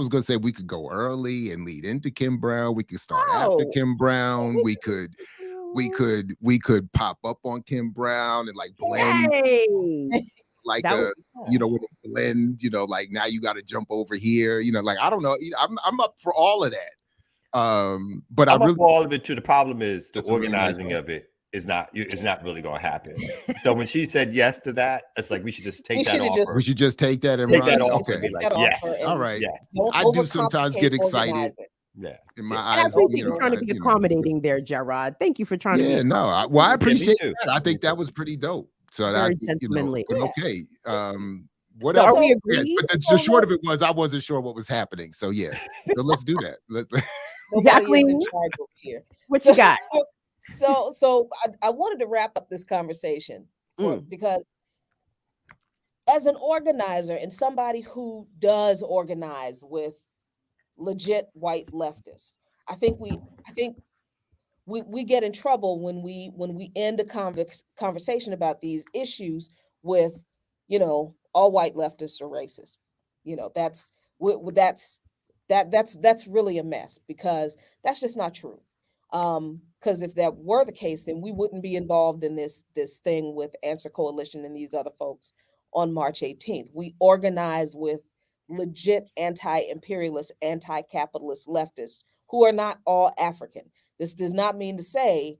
going to say we could go early and lead into Kim Brown. We could start after Kim Brown. We could pop up on Kim Brown and like blend. Like you know, with a blend, you know, like now you got to jump over here, you know, like I don't know. I'm up for all of that. But I'm up for all of it too. The problem is the organizing of it is not really going to happen. So when she said yes to that, it's like we should just take that offer. We should just take that and take run. That offer and be like, yes, all right. Yes. I do sometimes get excited. Yeah, in my eyes. I appreciate you trying to be accommodating there, Gerard. Thank you for trying to. Yeah, no. I appreciate that. I think that was pretty dope. So that, gentlemanly. Okay. What so else? Are we agreed? Yeah, but the short of it was I wasn't sure what was happening. So yeah, so let's do that. Jacqueline, here. What you got? So I wanted to wrap up this conversation because as an organizer and somebody who does organize with legit white leftists, I think we get in trouble when we end a conversation about these issues with, you know, all white leftists are racist. You know, that's really a mess, because that's just not true. Because if that were the case, then we wouldn't be involved in this thing with Answer Coalition and these other folks on March 18th. We organize with legit anti-imperialist, anti-capitalist leftists who are not all African. This does not mean to say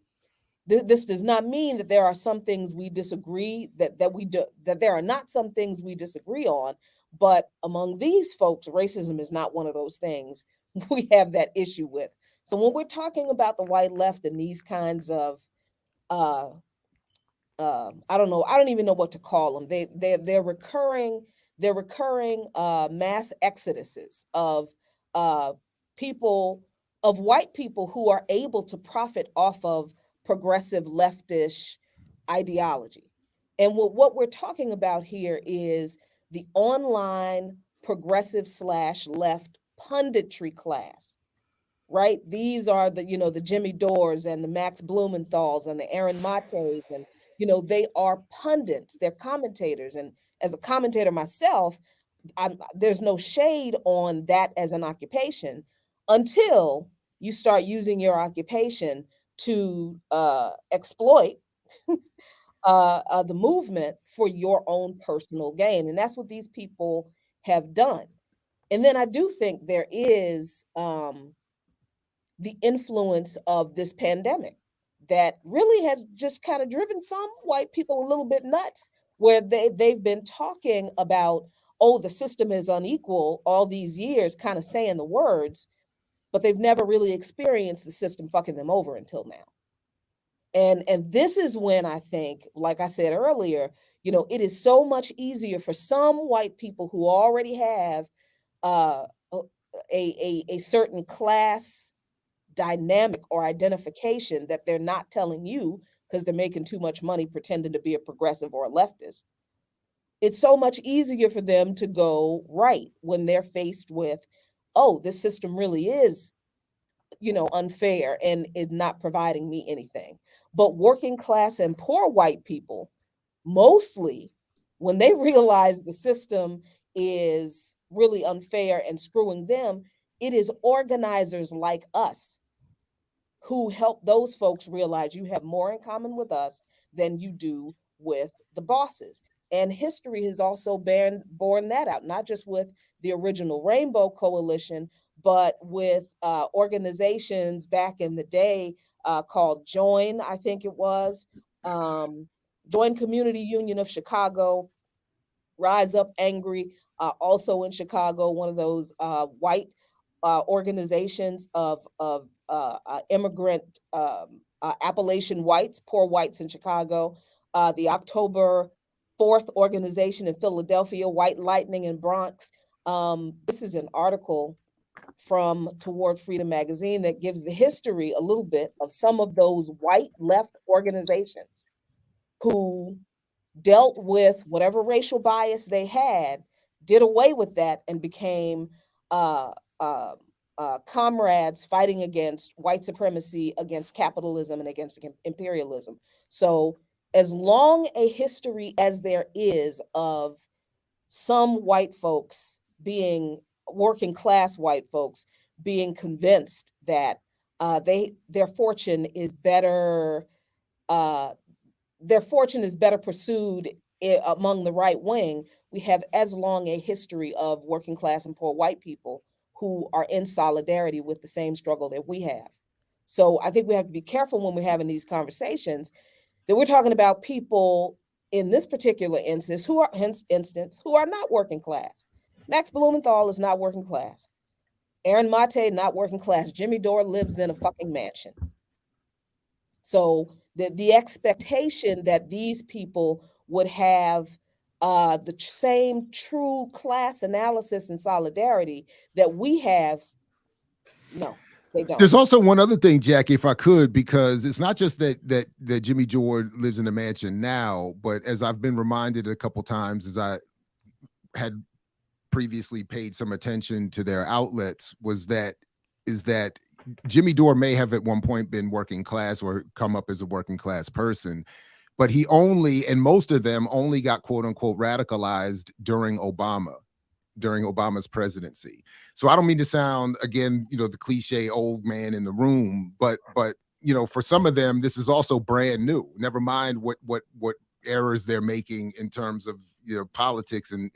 this does not mean that there are some things we disagree, that there are not some things we disagree on, but among these folks, racism is not one of those things we have that issue with. So when we're talking about the white left and these kinds of I don't even know what to call them. They're recurring mass exoduses of white people who are able to profit off of progressive leftish ideology. And what we're talking about here is the online progressive / left punditry class, right? These are the Jimmy Dores and the Max Blumenthals and the Aaron Mates, and they are pundits, they're commentators. And as a commentator myself, there's no shade on that as an occupation until you start using your occupation to exploit the movement for your own personal gain. And that's what these people have done. And then I do think there is the influence of this pandemic that really has just kind of driven some white people a little bit nuts, where they've been talking about, oh, the system is unequal all these years, kind of saying the words, but they've never really experienced the system fucking them over until now. And this is when I think, like I said earlier, it is so much easier for some white people who already have uh, a certain class dynamic or identification that they're not telling you because they're making too much money pretending to be a progressive or a leftist. It's so much easier for them to go right when they're faced with, oh, this system really is, unfair and is not providing me anything. But working class and poor white people, mostly, when they realize the system is really unfair and screwing them, it is organizers like us who help those folks realize you have more in common with us than you do with the bosses. And history has also borne that out, not just with the original Rainbow Coalition, but with organizations back in the day called Join, I think it was, Join Community Union of Chicago, Rise Up Angry, also in Chicago, one of those white organizations of immigrant Appalachian whites, poor whites in Chicago. The October 4th organization in Philadelphia, White Lightning in Bronx. This is an article from Toward Freedom magazine that gives the history a little bit of some of those white left organizations who dealt with whatever racial bias they had, did away with that, and became comrades fighting against white supremacy, against capitalism, and against imperialism. So as long a history as there is of some white folks being working class white folks being convinced that their fortune is better pursued among the right wing, we have as long a history of working class and poor white people who are in solidarity with the same struggle that we have. So I think we have to be careful when we're having these conversations that we're talking about people in this particular instance who are not working class. Max Blumenthal is not working class. Aaron Mate, not working class. Jimmy Dore lives in a fucking mansion. So the expectation that these people would have the same true class analysis and solidarity that we have, no, they don't. There's also one other thing, Jackie, if I could, because it's not just that Jimmy Dore lives in a mansion now, but as I've been reminded a couple times, as I had previously paid some attention to their outlets, is that Jimmy Dore may have at one point been working class or come up as a working class person, but and most of them only got quote unquote radicalized during Obama's presidency. So I don't mean to sound, again, the cliche old man in the room, but for some of them, this is also brand new. Never mind what errors they're making in terms of politics and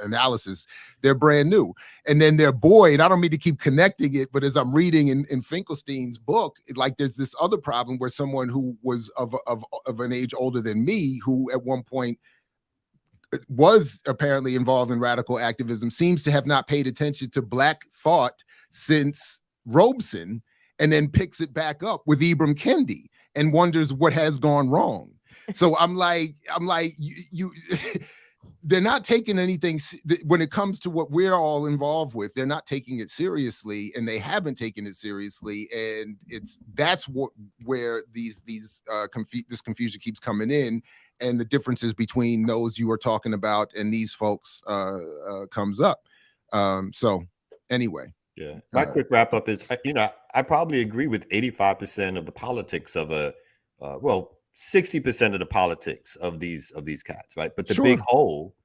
analysis. They're brand new. And then their boy, and I don't mean to keep connecting it, but as I'm reading in Finkelstein's book, like there's this other problem where someone who was of an age older than me, who at one point was apparently involved in radical activism, seems to have not paid attention to Black thought since Robeson, and then picks it back up with Ibram Kendi and wonders what has gone wrong. So I'm like, you they're not taking anything when it comes to what we're all involved with. They're not taking it seriously, and they haven't taken it seriously. And that's where this confusion keeps coming in, and the differences between those you are talking about and these folks comes up. So anyway. Yeah. My quick wrap up is, I probably agree with 85% of the politics of 60% of the politics of these cats, right? But the big whole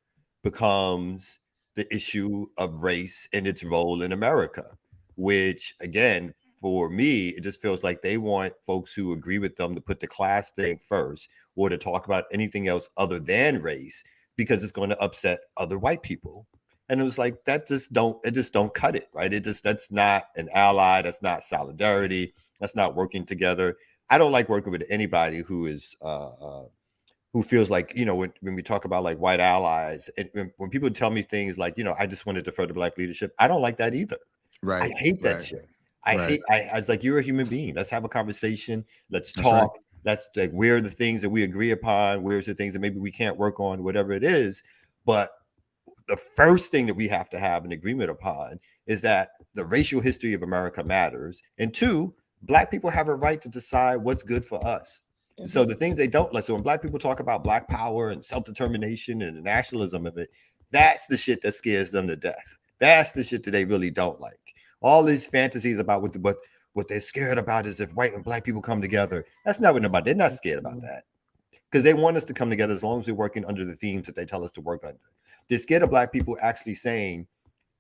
becomes the issue of race and its role in America, which again, for me, it just feels like they want folks who agree with them to put the class thing first, or to talk about anything else other than race, because it's going to upset other white people. And it was like, that just don't cut it, right? That's not an ally. That's not solidarity. That's not working together. I don't like working with anybody who is, who feels like, when we talk about like white allies, and when people tell me things like, I just want to defer to Black leadership, I don't like that either. Right. I hate that shit. I was like, you're a human being. Let's have a conversation. Let's talk. Right. That's like, where are the things that we agree upon? Where's the things that maybe we can't work on, whatever it is. But the first thing that we have to have an agreement upon is that the racial history of America matters. And 2, Black people have a right to decide what's good for us. Mm-hmm. So the things they don't like, so when Black people talk about Black power and self-determination and the nationalism of it, that's the shit that scares them to death. That's the shit that they really don't like. All these fantasies about what they're scared about is if white and Black people come together. That's not what they're not scared about that, because they want us to come together as long as we're working under the themes that they tell us to work under. They're scared of Black people actually saying,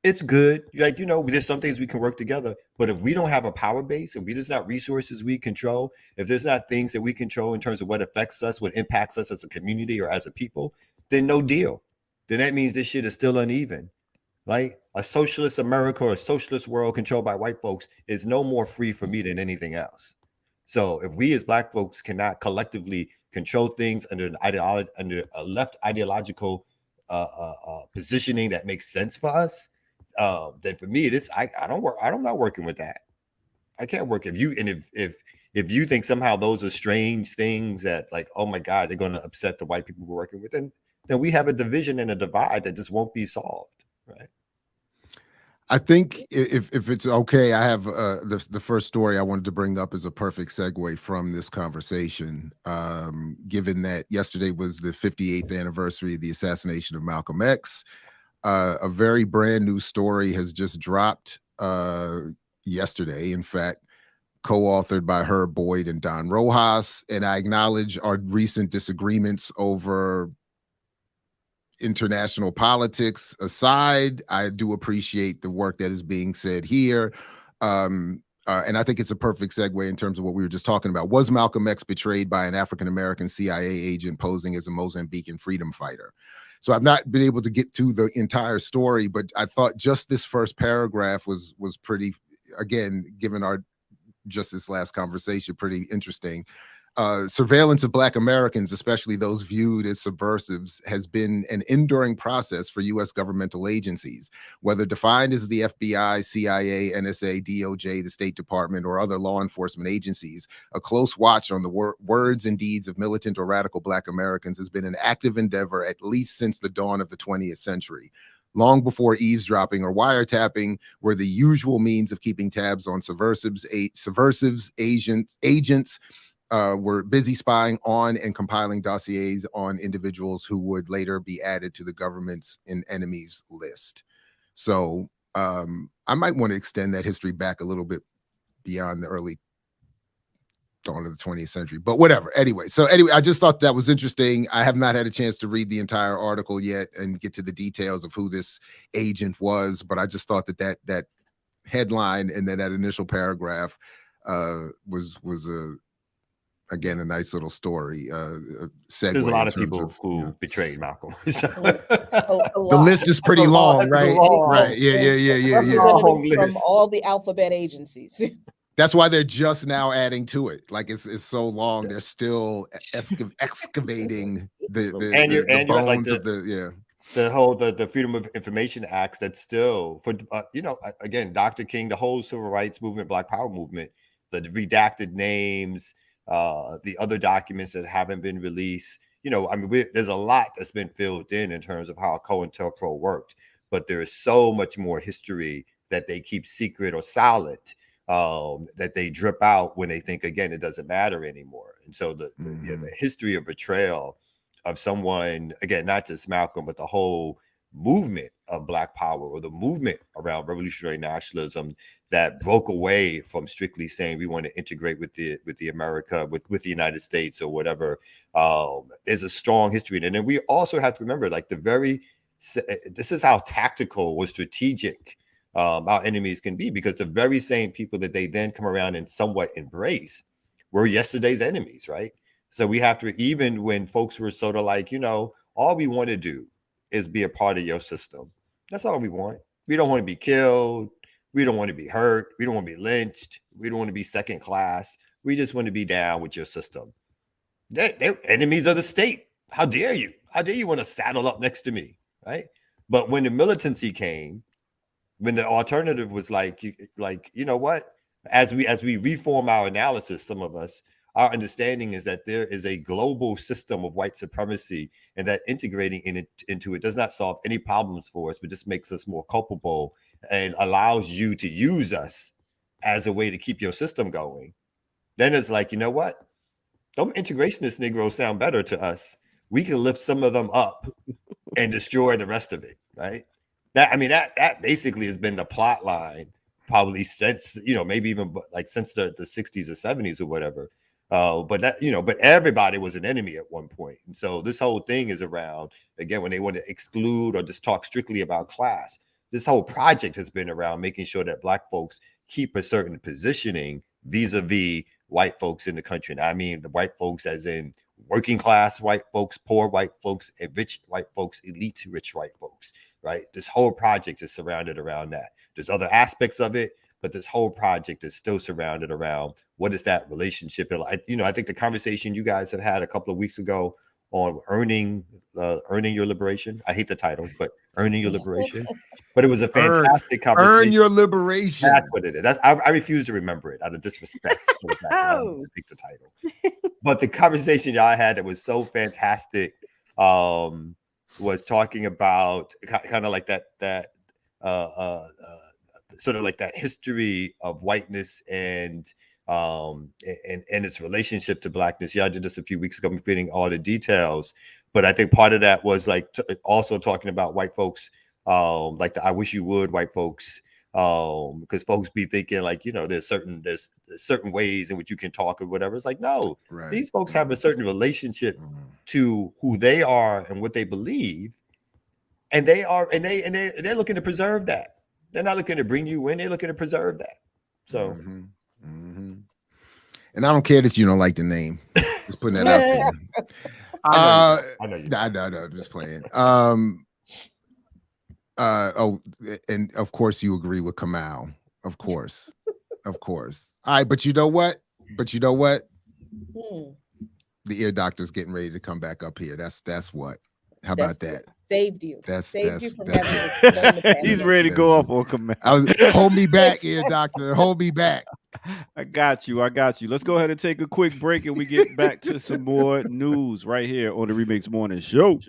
it's good. Like, there's some things we can work together, but if we don't have a power base, if there's not resources we control, if there's not things that we control in terms of what affects us, what impacts us as a community or as a people, then no deal. Then that means this shit is still uneven. Right? A socialist America or a socialist world controlled by white folks is no more free for me than anything else. So if we as Black folks cannot collectively control things under a left ideological positioning that makes sense for us, then for me, I'm not working with that. I can't work if you think somehow those are strange things that, like, oh my God, they're going to upset the white people we're working with, then we have a division and a divide that just won't be solved. Right. I think if it's okay, I have the first story I wanted to bring up is a perfect segue from this conversation. Given that yesterday was the 58th anniversary of the assassination of Malcolm X, a very brand new story has just dropped yesterday. In fact, co-authored by Herb Boyd and Don Rojas. And I acknowledge our recent disagreements over international politics aside. I do appreciate the work that is being said here. And I think it's a perfect segue in terms of what we were just talking about. Was Malcolm X betrayed by an African-American CIA agent posing as a Mozambican freedom fighter? So I've not been able to get to the entire story, but I thought just this first paragraph was pretty, again, given our just this last conversation, pretty interesting. Surveillance of Black Americans, especially those viewed as subversives, has been an enduring process for U.S. governmental agencies, whether defined as the FBI, CIA, NSA, DOJ, the State Department, or other law enforcement agencies. A close watch on the words and deeds of militant or radical Black Americans has been an active endeavor at least since the dawn of the 20th century. Long before eavesdropping or wiretapping were the usual means of keeping tabs on subversives, agents were busy spying on and compiling dossiers on individuals who would later be added to the government's enemies list. So I might want to extend that history back a little bit beyond the early dawn of the 20th century, but whatever. Anyway, I just thought that was interesting. I have not had a chance to read the entire article yet and get to the details of who this agent was, but I just thought that headline and then that initial paragraph was again a nice little story. There's a lot of people who betrayed Malcolm. The list is pretty long, right? Right. Yeah. Representatives from all the alphabet agencies. That's why they're just now adding to it. Like it's so long, they're still excavating the bones of the Freedom of Information Acts. That's still for again, Dr. King, the whole civil rights movement, Black Power movement, the redacted names, the other documents that haven't been released. There's a lot that's been filled in terms of how COINTELPRO worked, but there is so much more history that they keep secret or silent. That they drip out when they think, again, it doesn't matter anymore. And so the history of betrayal of someone, again, not just Malcolm, but the whole movement of Black Power or the movement around revolutionary nationalism that broke away from strictly saying we want to integrate with the America, with the United States or whatever, is a strong history. And then we also have to remember, like, this is how tactical or strategic our enemies can be, because the very same people that they then come around and somewhat embrace were yesterday's enemies, right? So we have to, even when folks were sort of like, all we want to do is be a part of your system. That's all we want. We don't want to be killed. We don't want to be hurt. We don't want to be lynched. We don't want to be second class. We just want to be down with your system. They're enemies of the state. How dare you? How dare you want to saddle up next to me, right? But when the militancy came, when the alternative was like, you know what? As we reform our analysis, some of us, our understanding is that there is a global system of white supremacy, and that integrating into it does not solve any problems for us, but just makes us more culpable and allows you to use us as a way to keep your system going. Then it's like, you know what? Those integrationist Negroes sound better to us. We can lift some of them up and destroy the rest of it, right? That basically has been the plot line probably since, maybe even like since the 60s or 70s or whatever. But everybody was an enemy at one point. And so this whole thing is around, again, when they want to exclude or just talk strictly about class, this whole project has been around making sure that Black folks keep a certain positioning vis-a-vis white folks in the country. And I mean the white folks as in working class white folks, poor white folks, and rich white folks, elite rich white folks, right? This whole project is surrounded around that. There's other aspects of it, but this whole project is still surrounded around what is that relationship. I think the conversation you guys have had a couple of weeks ago on earning your liberation. I hate the title, but earning your liberation. But it was a fantastic conversation. Earn your liberation. That's what it is. I refuse to remember it out of disrespect. To pick the title. But the conversation y'all had that was so fantastic was talking about kind of like that sort of like that history of whiteness and its relationship to Blackness. Yeah, I did this a few weeks ago. I'm forgetting all the details, but I think part of that was like also talking about white folks, like the "I wish you would" white folks, because folks be thinking like, there's certain ways in which you can talk or whatever. It's like, no, right. These folks have a certain relationship to who they are and what they believe, and they're looking to preserve that. They're not looking to bring you in. They're looking to preserve that. So. And I don't care that you don't like the name. Just putting that out there. I know. Just playing. And of course you agree with Kamal. Of course. All right, but you know what? The ear doctor's getting ready to come back up here. That's what. How about that? Saved you. Saved you from having to explain the past. He's ready to go up on Kamal. Hold me back, ear doctor. Hold me back. I got you. Let's go ahead and take a quick break, and we get back to some more news right here on the Remix Morning Show.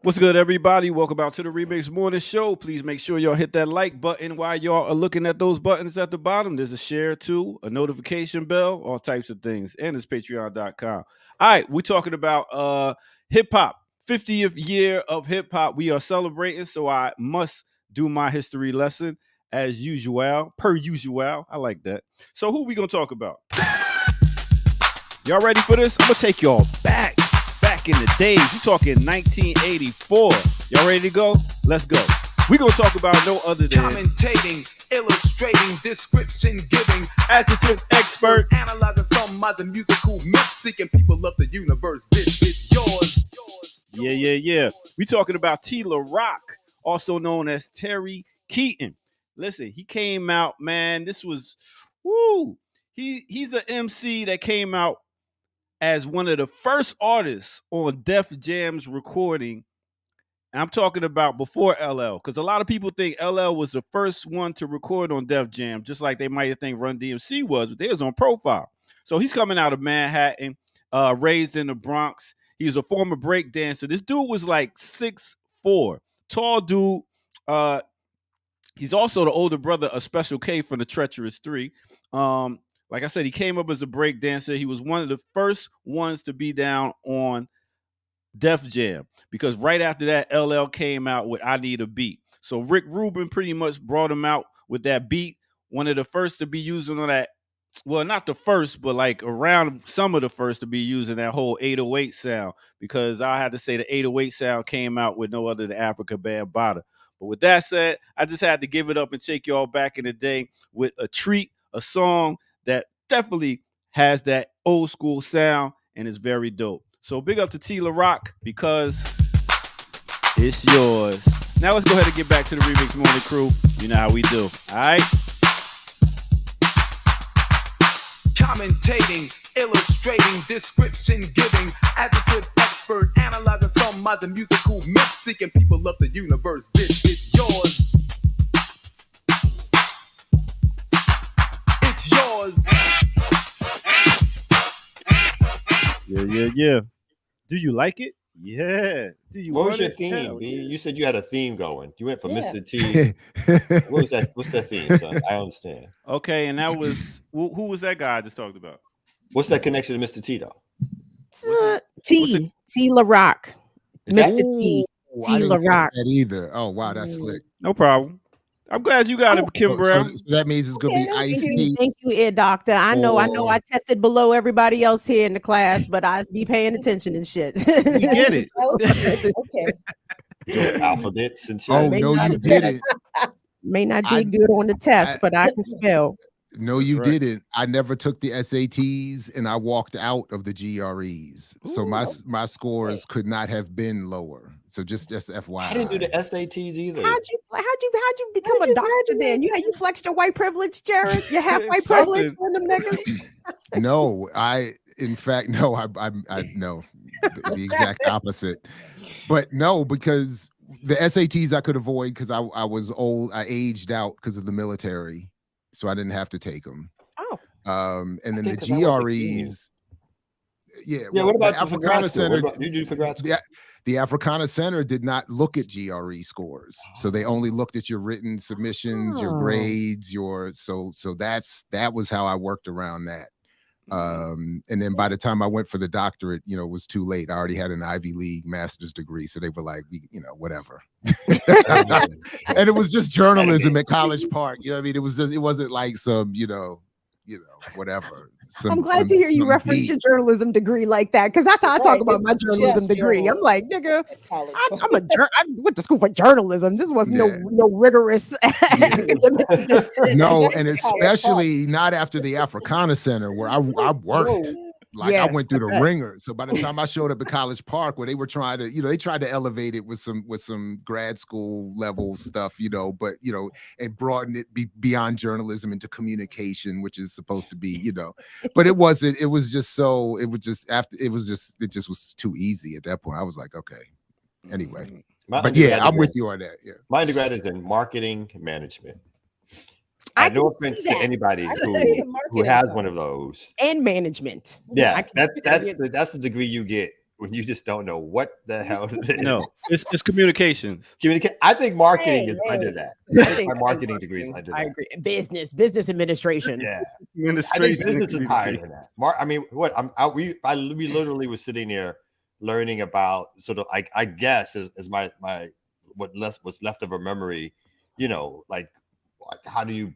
What's good, everybody? Welcome out to the Remix Morning Show. Please make sure y'all hit that like button while y'all are looking at those buttons at the bottom. There's a share too, a notification bell, all types of things, and it's patreon.com. All right, we're talking about hip-hop, 50th year of hip-hop. We are celebrating, so I must do my history lesson as usual, per usual. I like that. So who we going to talk about? Y'all ready for this? I'm going to take y'all back in the days. We're talking 1984. Y'all ready to go? Let's go. We're going to talk about no other than commentating, illustrating, description giving, adjective expert, analyzing some other musical myth, seeking people of the universe. This is yours. Yeah. We're talking about T-La Rock, also known as Terry Keaton. Listen, he came out, man. This was, he's an MC that came out as one of the first artists on Def Jam's recording. And I'm talking about before LL, because a lot of people think LL was the first one to record on Def Jam, just like they might think Run DMC was, but they was on Profile. So he's coming out of Manhattan, raised in the Bronx. He was a former break dancer. This dude was like 6'4", tall dude. He's also the older brother of Special K from the Treacherous 3. Like I said, he came up as a break dancer. He was one of the first ones to be down on Def Jam, because right after that, LL came out with I Need a Beat. So Rick Rubin pretty much brought him out with that beat one of the first to be using on that. Well, not the first, but like around some of the first to be using that whole 808 sound, because I had to say the 808 sound came out with no other than Africa Bambaataa. But with that said, I just had to give it up and take y'all back in the day with a treat, a song that definitely has that old school sound and is very dope. So big up to T La Rock, because it's yours. Now let's go ahead and get back to the Remix Morning Crew. You know how we do. All right. Commentating, illustrating, description giving, adjective expert, analyzing some other musical mix, seeking people of the universe. This is yours. It's yours. Yeah. Do you like it? Yeah. Do you What want was your it? theme? Hell B? yeah. You said you had a theme going. You went for Yeah. Mr. T. What was that? What's that theme, son? I understand. Okay, and that was who was that guy I just talked about? What's that connection to Mr. T though? T La Rock, Mr. T. I T didn't La get Rock. that either. Oh wow, that's slick. No problem. I'm glad you got it, Kim Brown. So that means it's gonna be Ice-T. Thank you, Ear Doctor. I know I tested below everybody else here in the class, but I be paying attention and shit. We get it. Okay. Alphabets and shit. Oh no, you didn't. May not did good on the test, but I can spell. No, you didn't. I never took the SATs, and I walked out of the GREs. So my scores could not have been lower. So just FYI. I didn't do the SATs either. How'd you become a doctor then? You flexed your white privilege, Jared. You have white privilege on them niggas. No, in fact, no, I no, the exact opposite. But no, because the SATs I could avoid because I was old. I aged out because of the military, so I didn't have to take them. Oh, and then the GREs. Yeah. Yeah. What about the Africana Center? What you do for grad school? The Africana Center did not look at GRE scores, so they only looked at your written submissions, your grades, so that was how I worked around that. And then by the time I went for the doctorate, it was too late. I already had an Ivy League master's degree, so they were like, whatever. And it was just journalism at College Park. You know what I mean? It wasn't like some, whatever. I'm glad to hear you reference your journalism degree like that, because that's how I talk about my journalism degree. I'm like, nigga, I went to school for journalism. This wasn't no rigorous. No, and especially not after the Africana Center where I worked. I went through the ringer. So by the time I showed up at College Park, where they were trying to, they tried to elevate it with some grad school level stuff, but and broaden it beyond journalism into communication, which is supposed to be, but it wasn't. It was just it just was too easy at that point. I was like, okay, anyway. But yeah, I'm with you on that. Yeah, my undergrad is in marketing management. I no offense to anybody who has one of those. And management. Yeah, that's the degree you get when you just don't know what the hell it is. No, it's communications. I think marketing is under that. I think my marketing degree is under that. I agree. Business administration. Yeah, administration. I think business is higher than that. I mean, we literally was sitting there learning about sort of like, I guess is my what's left of a memory, like how do you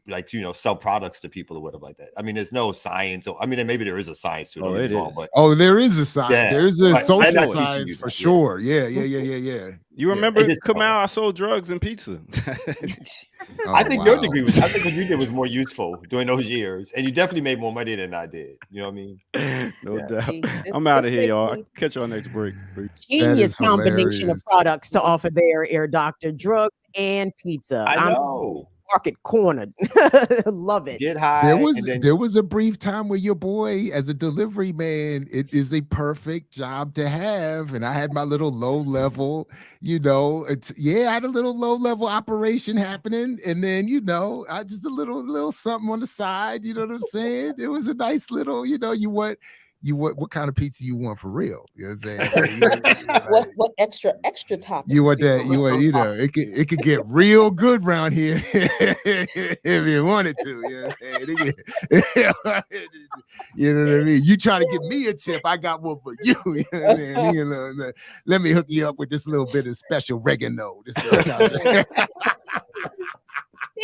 sell products to people or whatever like that. I mean, there's no science. And maybe there is a science to it. There is a science. Yeah. There's a social science for sure. Yeah. You remember Kamal? I sold drugs and pizza. I think your degree I think what you did was more useful during those years, and you definitely made more money than I did. You know what I mean? No doubt. I'm out of here, y'all. I'll catch y'all next break. Genius combination of products to offer there, Air Doctor. Drugs and pizza. I know. Market cornered. Love it. Get high. There was a brief time where your boy, as a delivery man, it is a perfect job to have. And I had my little low level, I had a little low level operation happening. And then, I just a little something on the side. You know what I'm saying? It was a nice little, what kind of pizza you want for real? You know what I'm saying? What extra toppings? You want that? It could get real good around here if you wanted to. You know what I mean? You try to give me a tip, I got one for you. You know what I mean? Let me hook you up with this little bit of special oregano.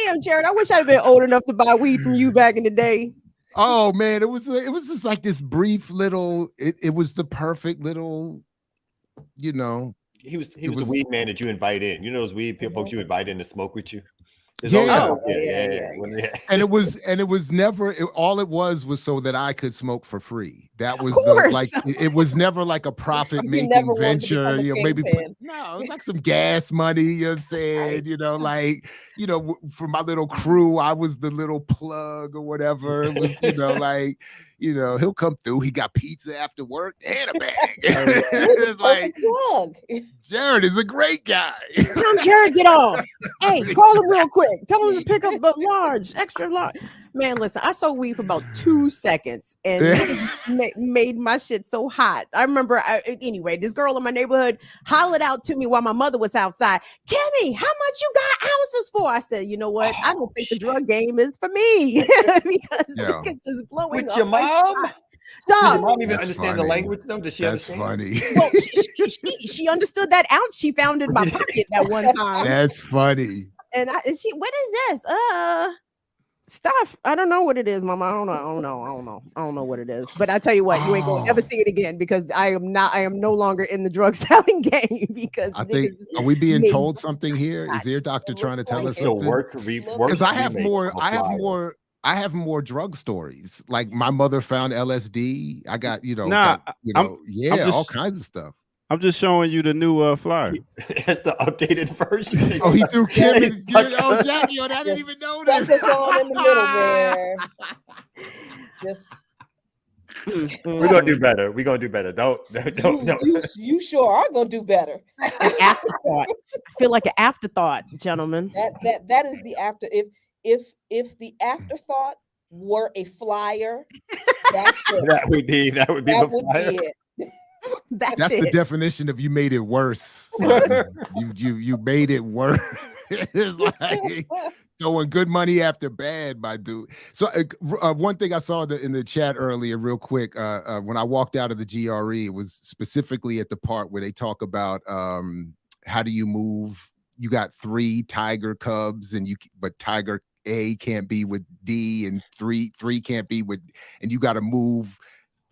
Damn, Jared, I wish I'd been old enough to buy weed from you back in the day. Oh man, it was just like this brief little. It was the perfect little, you know. He was the weed man that you invite in. You know those weed folks you invite in to smoke with you. Yeah. Yeah. And it was never all it was so that I could smoke for free. That was it was never like a profit making venture. You know, maybe it was like some gas money. You know what I'm saying? You know, like for my little crew, I was the little plug or whatever. It was like. He'll come through. He got pizza after work and a bag. It's like Jared is a great guy. Tell Jared get off. Hey, call him real quick. Tell him to pick up a extra large. Man, listen, I sold weed for about 2 seconds and made my shit so hot. I remember, anyway, this girl in my neighborhood hollered out to me while my mother was outside. Kimmy, how much you got ounces for? I said, you know what? I don't think the drug game is for me because this is blowing up. Your mom? Dog. Does your mom even understand the language though? Does she understand? That's funny. Well, she understood that ounce she found in my pocket that one time. That's funny. And what is this? Stuff. I don't know what it is, Mama. I don't know what it is. But I tell you what, you ain't gonna ever see it again because I am no longer in the drug selling game because I think are we being told something here? Is Ear Doctor trying to tell us something? Because I have more drug stories. Like my mother found LSD. I got, all kinds of stuff. I'm just showing you the new flyer. That's the updated version. Oh, he threw Kim in. Oh, Jackie, I didn't even know that. That's on in the middle there. Just. We're gonna do better. We're gonna do better. Don't. You sure are gonna do better. Afterthought. I feel like an afterthought, gentlemen. That is the after. If the afterthought were a flyer, that would be the flyer. Be it. That's the definition of you made it worse. you made it worse. It's like throwing good money after bad, my dude. So one thing I saw in the chat earlier, real quick, when I walked out of the GRE, it was specifically at the part where they talk about how do you move. You got 3 tiger cubs, but tiger A can't be with D, and three can't be with, and you got to move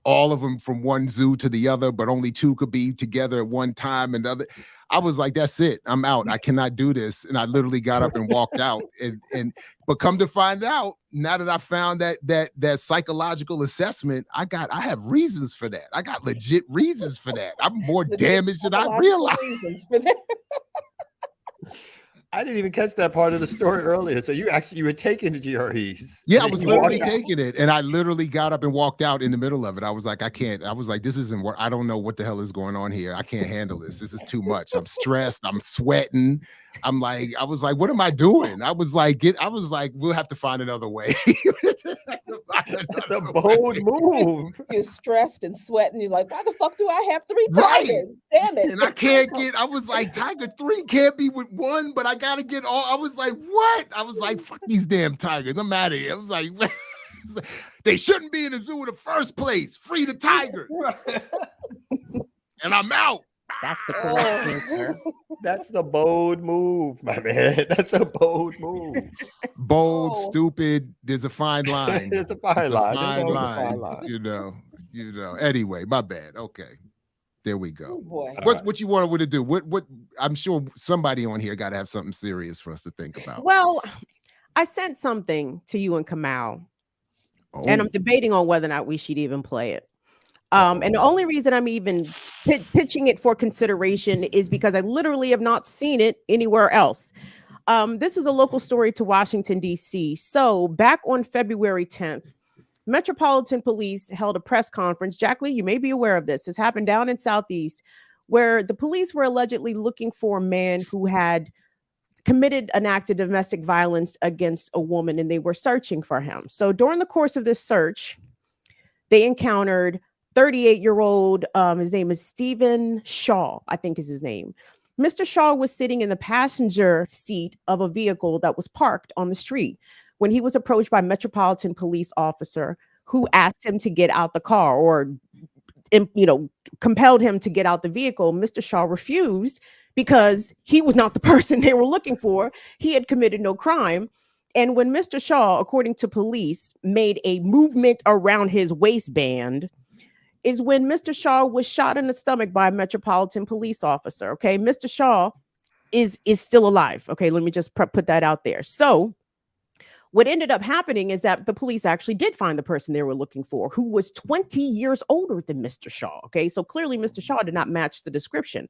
all of them from one zoo to the other, but only 2 could be together at one time. And the other, I was like, that's it. I'm out. I cannot do this. And I literally got up and walked out. But come to find out, now that I found that psychological assessment, I have reasons for that. I got legit reasons for that. I'm more damaged than I realized. I didn't even catch that part of the story earlier. So you were taking the GREs. Yeah, I was literally taking it. And I literally got up and walked out in the middle of it. I was like, I can't. I was like, this isn't what I don't know what the hell is going on here. I can't handle this. This is too much. I'm stressed. I'm sweating. I was like, what am I doing? I was like, we'll have to find another way. That's a bold move. You're stressed and sweating. You're like, why the fuck do I have 3 tigers? Damn it. And I was like, tiger 3 can't be with 1, but I gotta get all. I was like, what? I was like, fuck these damn tigers. I'm out of here. I was like, they shouldn't be in the zoo in the first place. Free the tigers. And I'm out. That's the correct answer. That's the bold move, my man. That's a bold move. Bold, stupid. There's a fine line. There's a fine line. You know. Anyway, my bad. Okay. There we go. Oh, what you wanted to do? What I'm sure somebody on here got to have something serious for us to think about. Well, I sent something to you and Kamal, and I'm debating on whether or not we should even play it. And the only reason I'm even pitching it for consideration is because I literally have not seen it anywhere else. This is a local story to Washington, D.C. So back on February 10th, Metropolitan Police held a press conference. Jacqueline, you may be aware of this. This happened down in Southeast, where the police were allegedly looking for a man who had committed an act of domestic violence against a woman, and they were searching for him. So during the course of this search, they encountered 38-year-old, his name is Stephen Shaw, I think is his name. Mr. Shaw was sitting in the passenger seat of a vehicle that was parked on the street when he was approached by a Metropolitan Police officer who asked him to get out the car or, compelled him to get out the vehicle. Mr. Shaw refused because he was not the person they were looking for. He had committed no crime. And when Mr. Shaw, according to police, made a movement around his waistband, is when Mr. Shaw was shot in the stomach by a Metropolitan Police officer. Okay, Mr. Shaw is still alive. Okay, let me just put that out there. So what ended up happening is that the police actually did find the person they were looking for, who was 20 years older than Mr. Shaw. Okay, so clearly Mr. Shaw did not match the description.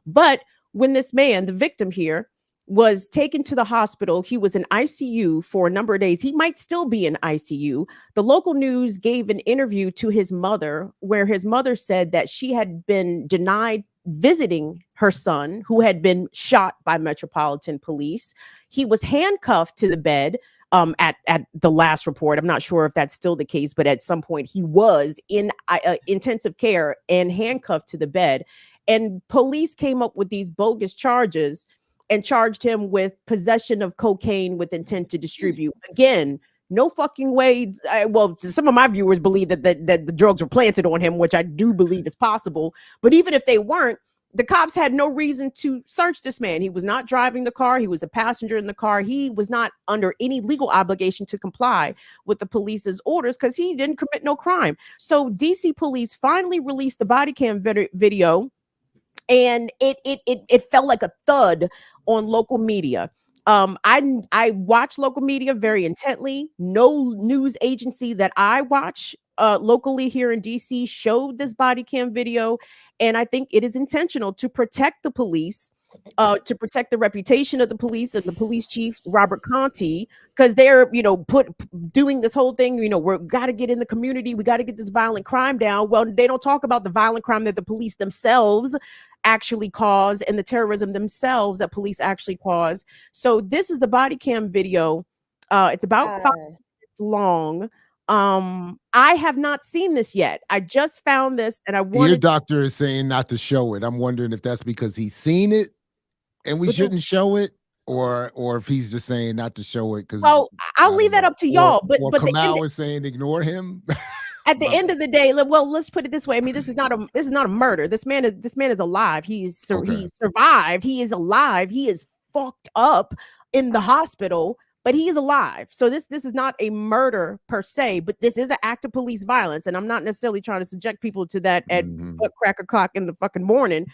But when this man, the victim here, was taken to the hospital, he was in ICU for a number of days. He might still be in ICU. The local news gave an interview to his mother where his mother said that she had been denied visiting her son, who had been shot by Metropolitan Police. He was handcuffed to the bed. At the last report, I'm not sure if that's still the case, but at some point he was in intensive care and handcuffed to the bed. And police came up with these bogus charges and charged him with possession of cocaine with intent to distribute. Again, no fucking way. Well, some of my viewers believe that the drugs were planted on him, which I do believe is possible. But even if they weren't, the cops had no reason to search this man. He was not driving the car. He was a passenger in the car. He was not under any legal obligation to comply with the police's orders because he didn't commit no crime. So DC police finally released the body cam video, and it felt like a thud on local media. I watch local media very intently. No news agency that I watch locally here in DC showed this body cam video, and I think it is intentional to protect the police, to protect the reputation of the police and the police chief Robert Conti, because they're doing this whole thing. We're got to get in the community. We got to get this violent crime down. Well, they don't talk about the violent crime that the police themselves actually cause and the terrorism themselves that police actually cause. So this is the body cam video. It's about 5 minutes long. I have not seen this yet. I just found this, and I wanted. Your doctor is saying not to show it. I'm wondering if that's because he's seen it and we shouldn't show it, or if he's just saying not to show it because. Well, I'll leave that up to y'all. But Kamau is saying ignore him. At the end of the day, well, let's put it this way. I mean, this is not a murder. This man is alive. He survived. He is alive. He is fucked up in the hospital, but he is alive. So this is not a murder per se, but this is an act of police violence. And I'm not necessarily trying to subject people to that at crack o'clock in the fucking morning.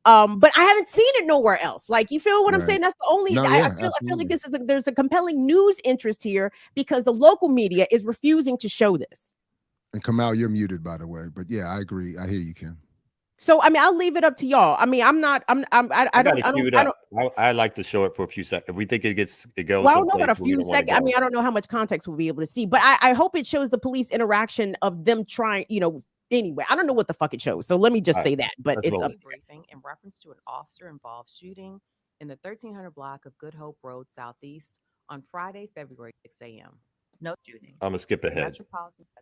But I haven't seen it nowhere else. Like, you feel what I'm saying? That's the only. I feel like there's a compelling news interest here because the local media is refusing to show this. And Kamau, you're muted, by the way. But yeah, I agree. I hear you, Kim. So I mean, I'll leave it up to y'all. I mean, I like to show it for a few seconds. If we think it goes. Well, I don't know about a few seconds. I mean, I don't know how much context we'll be able to see, but I hope it shows the police interaction of them trying. Anyway, I don't know what the fuck it shows. So let me just say that. But it's a briefing in reference to an officer-involved shooting in the 1300 block of Good Hope Road Southeast on Friday, February 6 a.m. No shooting. I'm gonna skip ahead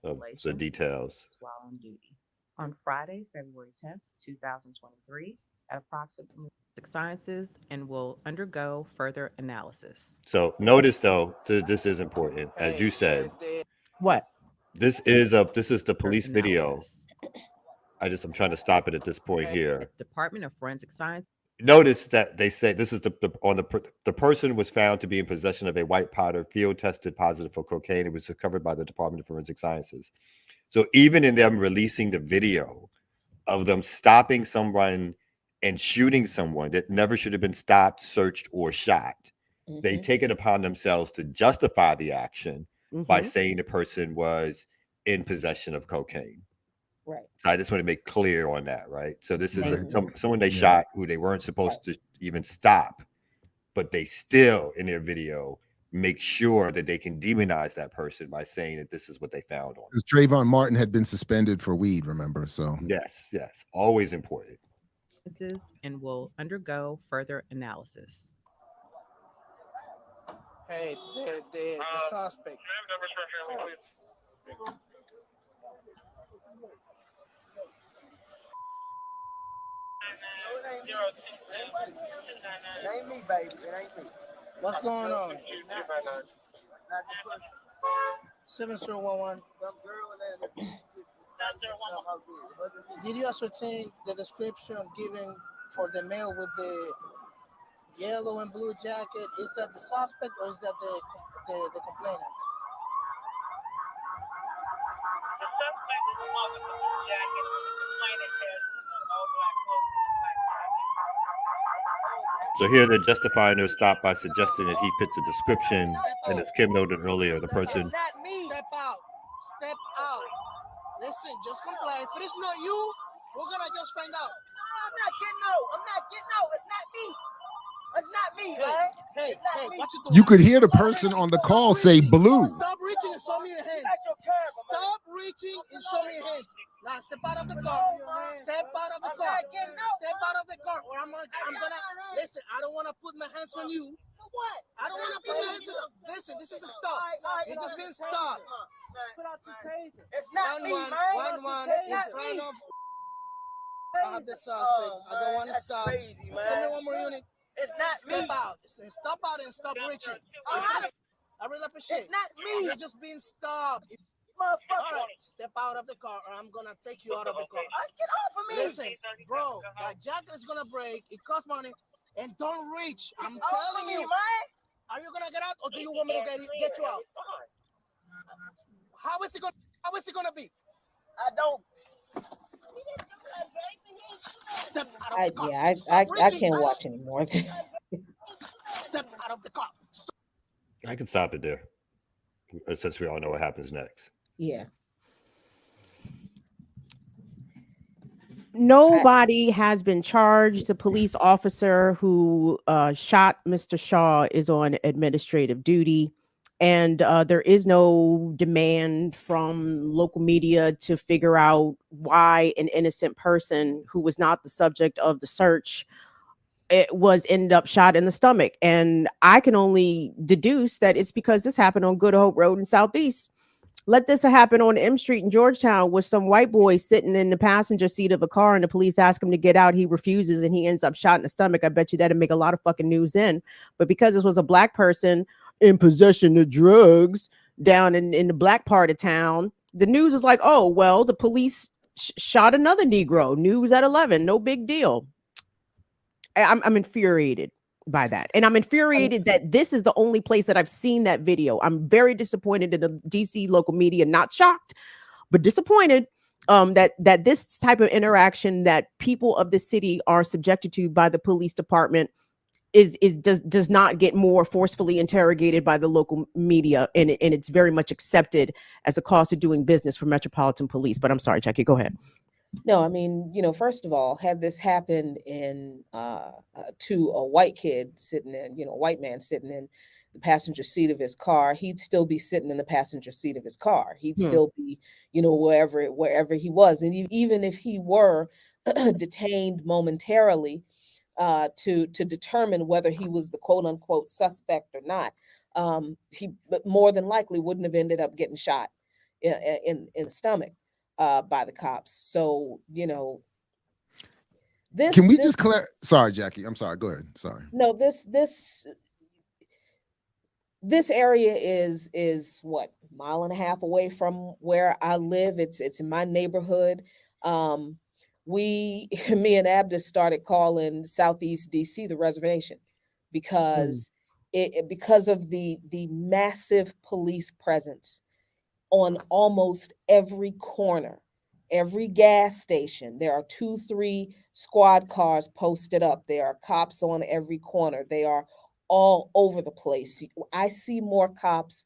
of the details. While on duty on Friday, February 10th, 2023, at approximately 6 Sciences, and will undergo further analysis. So notice though, this is important, as you said. What? This is the police video. I'm trying to stop it at this point here. Department of Forensic Science. Notice that they say this is the person was found to be in possession of a white powder, field tested positive for cocaine. It was recovered by the Department of Forensic Sciences. So even in them releasing the video of them stopping someone and shooting someone that never should have been stopped, searched, or shot, they take it upon themselves to justify the action by saying the person was in possession of cocaine. Right. So I just want to make clear on that, right? So this is someone they shot who they weren't supposed to even stop, but they still in their video make sure that they can demonize that person by saying that this is what they found on. Because Trayvon Martin had been suspended for weed, remember? So yes, always important. And will undergo further analysis. Hey, the suspect. It ain't me, baby. It ain't me. What's going on? 7011. Some girl Did you ascertain the description given for the male with the yellow and blue jacket, is that the suspect or is that the complainant? The suspect is the one with the blue jacket. The complainant has all black clothes. So here they're justifying their stop by suggesting that he fits a description, and as Kim noted earlier, the person. Not me. Step out. Step out. Listen, just comply. If it is not you, we're gonna just find out. No, I'm not getting out. I'm not getting out. It's not me. It's not me, man. Hey, what you doing? You could hear the person on the call say blue. Stop reaching and show me your hands. Stop reaching and show me your hands. Now step out of the car. Step out of the car. Step out of the car, or I'm gonna listen. I don't want to put my hands on you. For what? I don't want to put my hands on you. Listen, this is a stop. You're just being stopped. Put out your taser. It's not me, man. One in front of. I have the suspect. I don't want to stop. Crazy, man. Send me one more unit. It's not Step me. out. Stop out and stop reaching. I really appreciate. It's not me. You're just being stopped. Motherfucker. All right, step out of the car, or I'm gonna take you out of the car. Get off of me. Listen, bro, that jacket is gonna break. It costs money, and don't reach. I'm telling you, man. Are you gonna get out, or do you want me to get you out? How is it gonna be? I don't. Step out of the car. I can't watch anymore. Step out of the car. I can stop it there, since we all know what happens next. Yeah. Nobody has been charged. The police officer who shot Mr. Shaw is on administrative duty, and there is no demand from local media to figure out why an innocent person who was not the subject of the search ended up shot in the stomach. And I can only deduce that it's because this happened on Good Hope Road in Southeast. Let this happen on M Street in Georgetown with some white boy sitting in the passenger seat of a car and the police ask him to get out. He refuses and he ends up shot in the stomach. I bet you that'd make a lot of fucking news then. But because this was a black person in possession of drugs down in the black part of town, the news is like, oh, well, the police shot another Negro. News at 11. No big deal. I'm infuriated by that. And I'm infuriated that this is the only place that I've seen that video. I'm very disappointed in the DC local media, not shocked, but disappointed that this type of interaction that people of the city are subjected to by the police department does not get more forcefully interrogated by the local media, and it's very much accepted as a cost of doing business for Metropolitan Police. But I'm sorry, Jackie, go ahead. No, I mean, first of all, had this happened to a white kid sitting in, a white man sitting in the passenger seat of his car, he'd still be sitting in the passenger seat of his car. He'd still be, wherever he was. And even if he were detained momentarily to determine whether he was the quote unquote suspect or not, he more than likely wouldn't have ended up getting shot in the stomach by the cops. So, this. Can we just clear? Sorry, Jackie. I'm sorry. Go ahead. Sorry. No, this area is what, a mile and a half away from where I live. It's in my neighborhood. Me and Abdus started calling Southeast DC the reservation because because of the massive police presence on almost every corner, every gas station. There are 2-3 squad cars posted up. There are cops on every corner. They are all over the place. I see more cops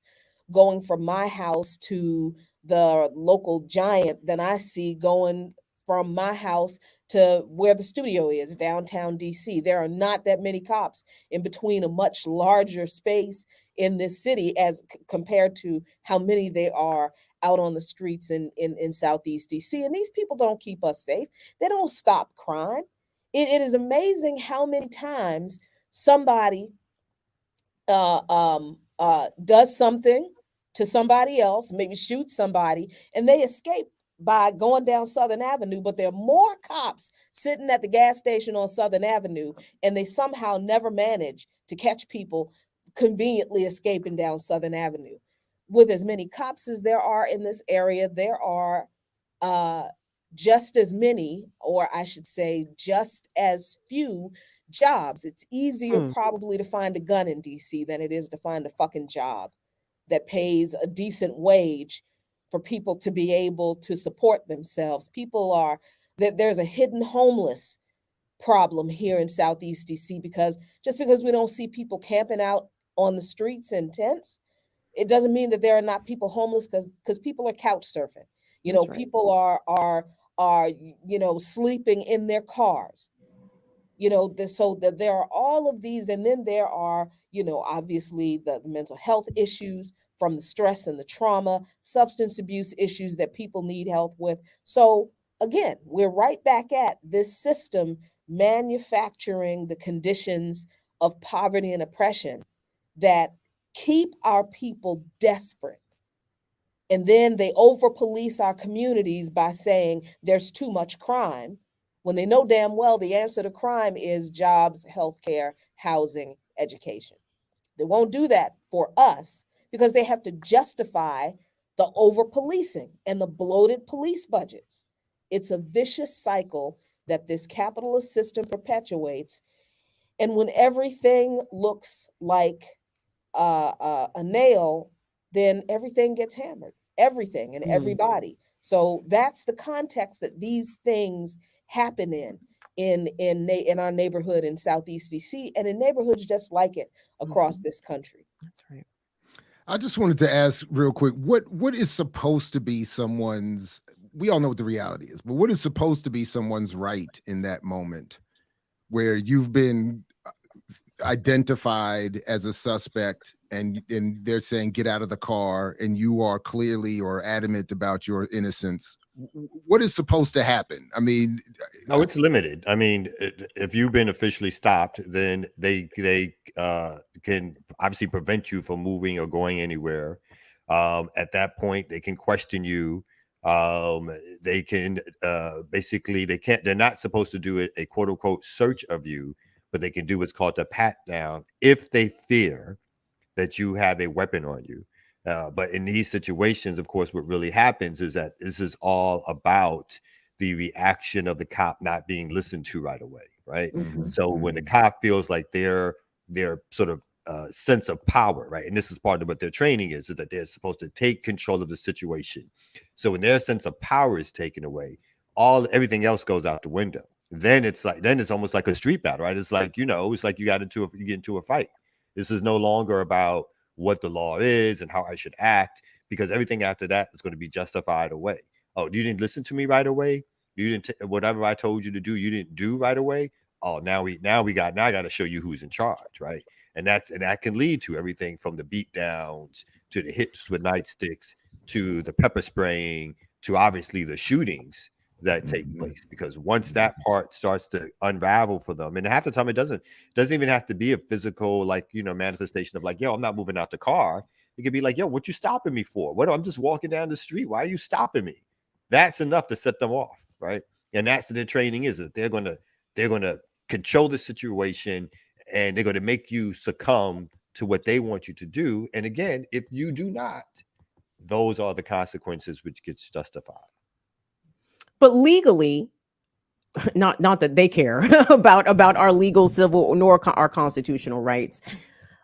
going from my house to the local Giant than I see going from my house to where the studio is, downtown DC. There are not that many cops in between a much larger space in this city as compared to how many they are out on the streets in Southeast DC. And these people don't keep us safe. They don't stop crime. It is amazing how many times somebody does something to somebody else, maybe shoots somebody, and they escape by going down Southern Avenue, but there are more cops sitting at the gas station on Southern Avenue, and they somehow never manage to catch people conveniently escaping down Southern Avenue. With as many cops as there are in this area, there are just as many, or I should say, just as few jobs. It's easier probably to find a gun in DC than it is to find a fucking job that pays a decent wage for people to be able to support themselves. People are that there's a hidden homeless problem here in Southeast DC because just because we don't see people camping out on the streets in tents, it doesn't mean that there are not people homeless because people are couch surfing. You know, people are sleeping in their cars. So that there are all of these, and then there are, obviously the mental health issues from the stress and the trauma, substance abuse issues that people need help with. So again, we're right back at this system manufacturing the conditions of poverty and oppression that keep our people desperate. And then they over police our communities by saying there's too much crime when they know damn well the answer to crime is jobs, healthcare, housing, education. They won't do that for us because they have to justify the over policing and the bloated police budgets. It's a vicious cycle that this capitalist system perpetuates. And when everything looks like a nail, then everything gets hammered, everything and everybody. So that's the context that these things happen in our neighborhood in Southeast DC and in neighborhoods just like it across this country. That's right. I just wanted to ask real quick, what is supposed to be someone's, we all know what the reality is, but what is supposed to be someone's right in that moment where you've been identified as a suspect and they're saying get out of the car and you are clearly or adamant about your innocence? What is supposed to happen? I mean, no, it's limited. I mean, if you've been officially stopped, then they can obviously prevent you from moving or going anywhere. At that point, they can question you. They can basically they're not supposed to do a quote unquote search of you, but they can do what's called a pat down if they fear that you have a weapon on you. But in these situations, of course, what really happens is that this is all about the reaction of the cop not being listened to right away, right? So when the cop feels like their sort of sense of power, right? And this is part of what their training is that they're supposed to take control of the situation. So when their sense of power is taken away, everything else goes out the window. Then it's almost like a street battle, right? It's like, it's like you get into a fight. This is no longer about what the law is and how I should act, because everything after that is going to be justified away. Oh, you didn't listen to me right away. You didn't whatever I told you to do, you didn't do right away. Oh, now I got to show you who's in charge, right? And that can lead to everything from the beat downs to the hits with nightsticks to the pepper spraying to obviously the shootings that take place, because once that part starts to unravel for them, and half the time it doesn't even have to be a physical manifestation of like, yo, I'm not moving out the car. It could be like, yo, what you stopping me for? What, I'm just walking down the street, why are you stopping me? That's enough to set them off, right? And that's what their training is, that they're going to control the situation and they're going to make you succumb to what they want you to do. And again, if you do not, those are the consequences which gets justified. But legally, not that they care about our legal, civil, nor our constitutional rights.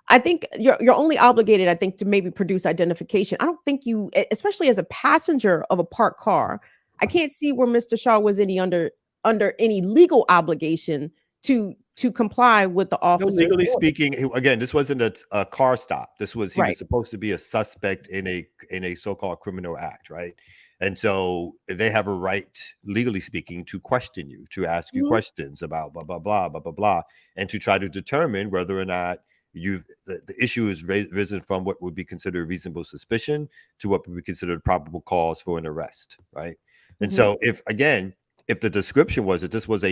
I think you're only obligated, I think, to maybe produce identification. I don't think you, especially as a passenger of a parked car, I can't see where Mr. Shaw was under any legal obligation to comply with the officer. No, legally speaking, again, this wasn't a car stop. This was he was supposed to be a suspect in a so-called criminal act, right? And so they have a right, legally speaking, to question you, to ask you questions about blah blah blah blah blah blah, and to try to determine whether or not the issue is risen from what would be considered reasonable suspicion to what would be considered probable cause for an arrest, right? And so if the description was that this was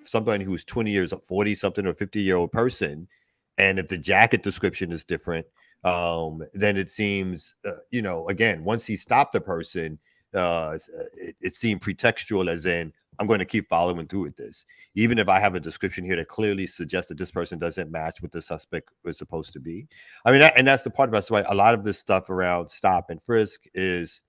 somebody who's 20 years, 40 something or 50-year-old person, and if the jacket description is different, then it seems, again, once he stopped the person, it seemed pretextual, as in, I'm going to keep following through with this, even if I have a description here that clearly suggests that this person doesn't match what the suspect was supposed to be. I mean, and that's the part of us, why a lot of this stuff around stop and frisk is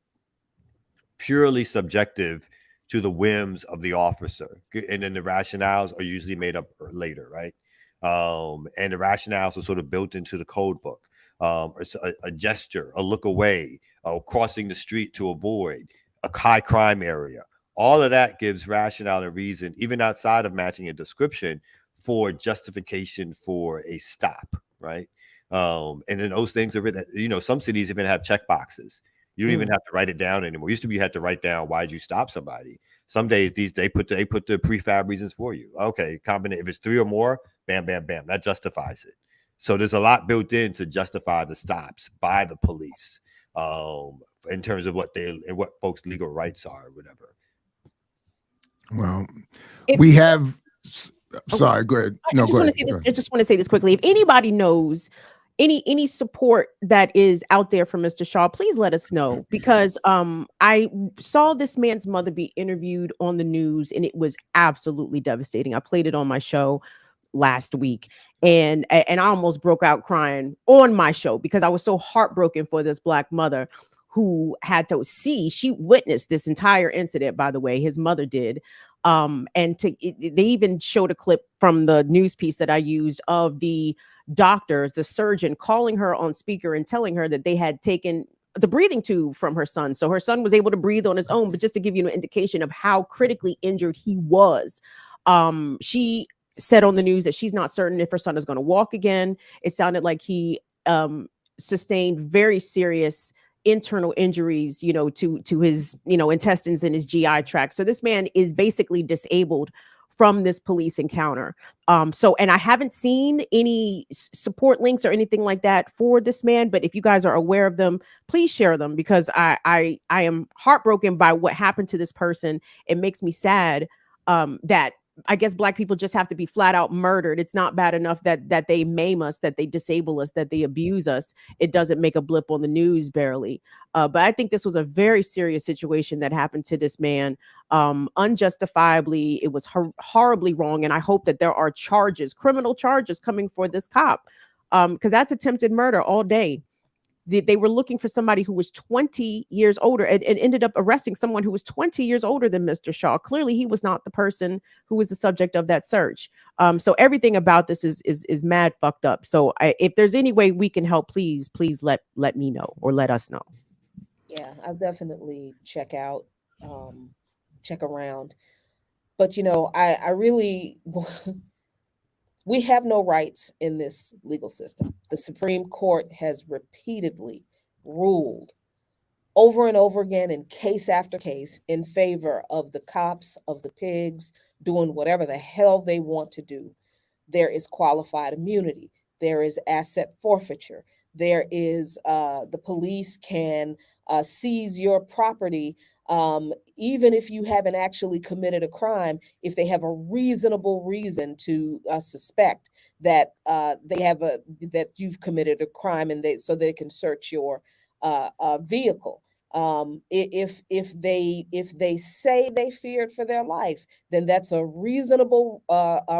purely subjective to the whims of the officer, and then the rationales are usually made up later, right? And the rationales are sort of built into the code book. A gesture, a look away, crossing the street to avoid a high crime area. All of that gives rationale and reason, even outside of matching a description, for justification for a stop, right? And then those things are written. Some cities even have check boxes. You don't even have to write it down anymore. It used to be you had to write down why'd you stop somebody. Some days they put the prefab reasons for you. Okay, if it's 3 or more, bam, bam, bam, that justifies it. So there's a lot built in to justify the stops by the police, in terms of what folks' legal rights are or whatever. Well, we have. Sorry, go ahead. No, go ahead. I just want to say this quickly. If anybody knows any support that is out there for Mr. Shaw, please let us know, because I saw this man's mother be interviewed on the news, and it was absolutely devastating. I played it on my show last week, and I almost broke out crying on my show because I was so heartbroken for this Black mother who had to she witnessed this entire incident, by the way, his mother did. And they even showed a clip from the news piece that I used of the doctors, the surgeon, calling her on speaker and telling her that they had taken the breathing tube from her son. So her son was able to breathe on his own, but just to give you an indication of how critically injured he was. She said on the news that she's not certain if her son is going to walk again. It sounded like he sustained very serious internal injuries, to his, intestines and his GI tract. So this man is basically disabled from this police encounter. And I haven't seen any support links or anything like that for this man, but if you guys are aware of them, please share them, because I am heartbroken by what happened to this person. It makes me sad that I guess Black people just have to be flat out murdered. It's not bad enough that they maim us, that they disable us, that they abuse us. It doesn't make a blip on the news barely. But I think this was a very serious situation that happened to this man. Unjustifiably, it was horribly wrong. And I hope that there are criminal charges coming for this cop, because that's attempted murder all day. They were looking for somebody who was 20 years older and ended up arresting someone who was 20 years older than Mr. Shaw. Clearly, he was not the person who was the subject of that search. So everything about this is mad fucked up. So if there's any way we can help, please let me know, or let us know. Yeah, I'll definitely check around. But I really we have no rights in this legal system. The Supreme Court has repeatedly ruled over and over again, in case after case, in favor of the cops, of the pigs, doing whatever the hell they want to do. There is qualified immunity. There is asset forfeiture. There is the police can seize your property, even if you haven't actually committed a crime, if they have a reasonable reason to suspect that that you've committed a crime, and so they can search your vehicle. If they say they feared for their life, then that's a reasonable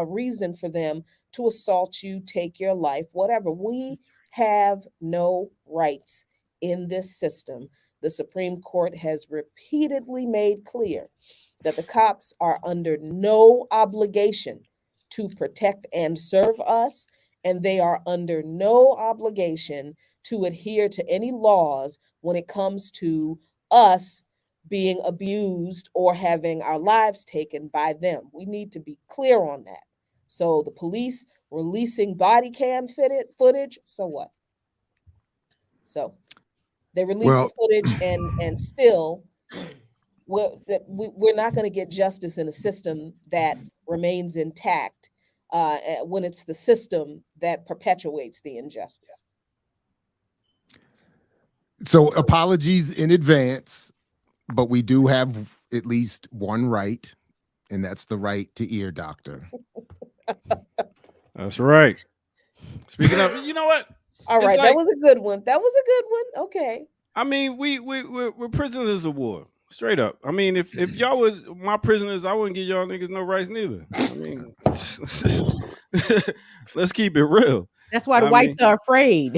reason for them to assault you, take your life, whatever. We have no rights in this system. The Supreme Court has repeatedly made clear that the cops are under no obligation to protect and serve us, and they are under no obligation to adhere to any laws when it comes to us being abused or having our lives taken by them. We need to be clear on that. So the police releasing body cam footage, so what? So they release the footage, and still we're not going to get justice in a system that remains intact when it's the system that perpetuates the injustice. So apologies in advance, but we do have at least one right, and that's the right to ear doctor. That's right. Speaking of, you know what? All right, that was a good one. Okay. I mean, we're prisoners of war, straight up. I mean, if y'all was my prisoners, I wouldn't give y'all niggas no rights neither. I mean, let's keep it real. That's why the whites are afraid.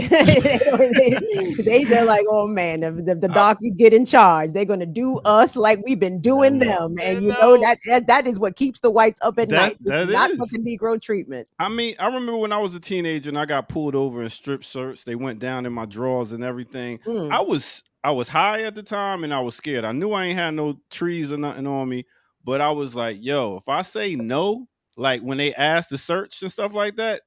They're like, oh man, the darkies get in charge. They're gonna do us like we've been doing them, and that is what keeps the whites up at night. That not is. the Negro treatment. I mean, I remember when I was a teenager and I got pulled over in strip shirts. They went down in my drawers and everything. I was high at the time and I was scared. I knew I ain't had no trees or nothing on me, but I was like, yo, if I say no, like when they ask to search and stuff like that,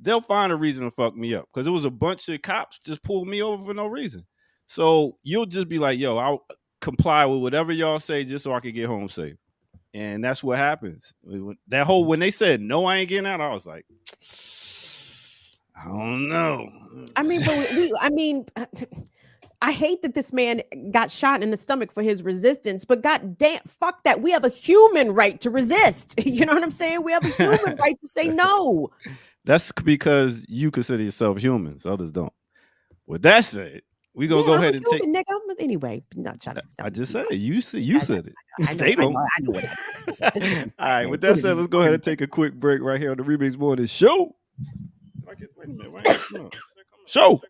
they'll find a reason to fuck me up because it was a bunch of cops just pulled me over for no reason. So you'll just be like, yo, I'll comply with whatever y'all say just so I can get home safe. And that's what happens. When they said no, I ain't getting out, I was like, I don't know. I mean, I hate that this man got shot in the stomach for his resistance, but god damn, fuck that. We have a human right to resist. You know what I'm saying? We have a human right to say no. That's because you consider yourself humans. Others don't. With that said, we're going to go ahead and take... Nigga, anyway, not trying to... I just said it. You said it. I know what All right, with that said, let's go ahead and take a quick break right here on the Remix Morning Show. Wait a minute. Show.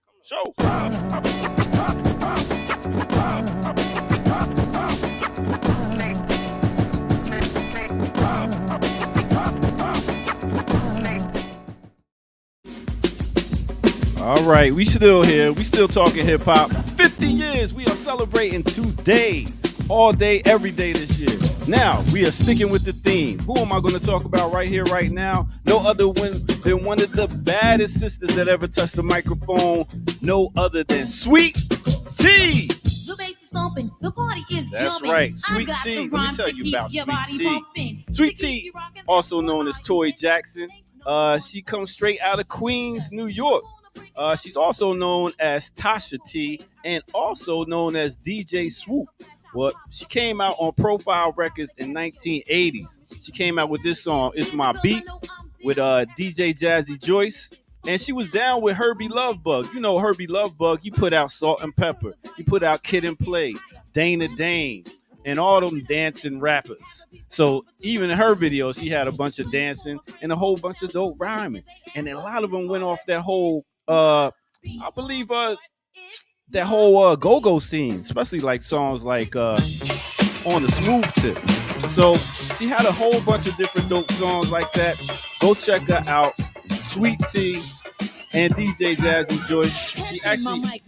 All right, we still here. We still talking hip hop. 50 years. We are celebrating today, all day, every day this year. Now, we are sticking with the theme. Who am I going to talk about right here, right now? No other than one of the baddest sisters that ever touched the microphone. No other than Sweet Tea. The bass is thumping, the party is jumping. That's right, Sweet Tea. Let me tell you about Sweet Tea. Sweet Tea, also known as Toy Jackson. She comes straight out of Queens, New York. She's also known as Tasha T and also known as DJ Swoop. Well, she came out on Profile Records in 1980s. She came out with this song, It's My Beat, with DJ Jazzy Joyce. And she was down with Herbie Lovebug. You know Herbie Lovebug, he put out Salt and Pepper. He put out Kid and Play, Dana Dane, and all them dancing rappers. So even in her videos, she had a bunch of dancing and a whole bunch of dope rhyming. And a lot of them went off that whole, I believe, that whole go-go scene, especially like songs like On the Smooth Tip. So she had a whole bunch of different dope songs like that. Go check her out. Sweet Tea and DJ Jazzy Joyce. She actually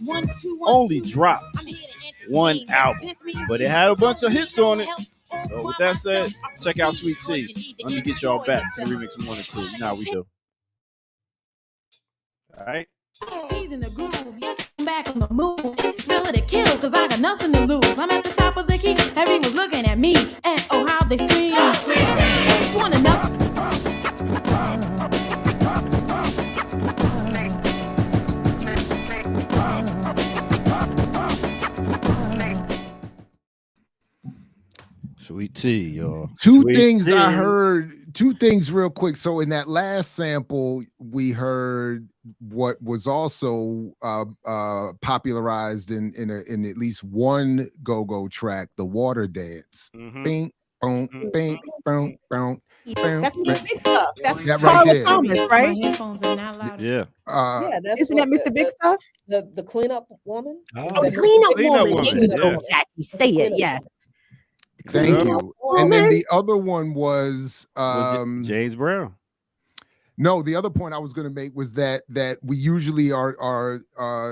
only dropped one album, but it had a bunch of hits on it. So with that said, check out Sweet Tea. Let me get y'all back to the Remix Morning Crew. You know how we do. All right. Teasing the groove, yes, I'm back on the move. It's really to kill, cause I got nothing to lose. I'm at the top of the key, everyone's looking at me, and oh how they scream. Wanna know? Sweet Tea, y'all. Two things real quick. So in that last sample, we heard what was also popularized in at least one go-go track, the water dance. Bing, boom, bing, boom, boom. That's Mr. Big Stuff. That's that Carla right there. Thomas, right? Yeah. That's Isn't that Mr. Big Stuff? The cleanup woman? The cleanup woman. Yeah. Jackie, say it, yes. Thank you. And then the other one was James Brown. No, the other point I was going to make was that we usually are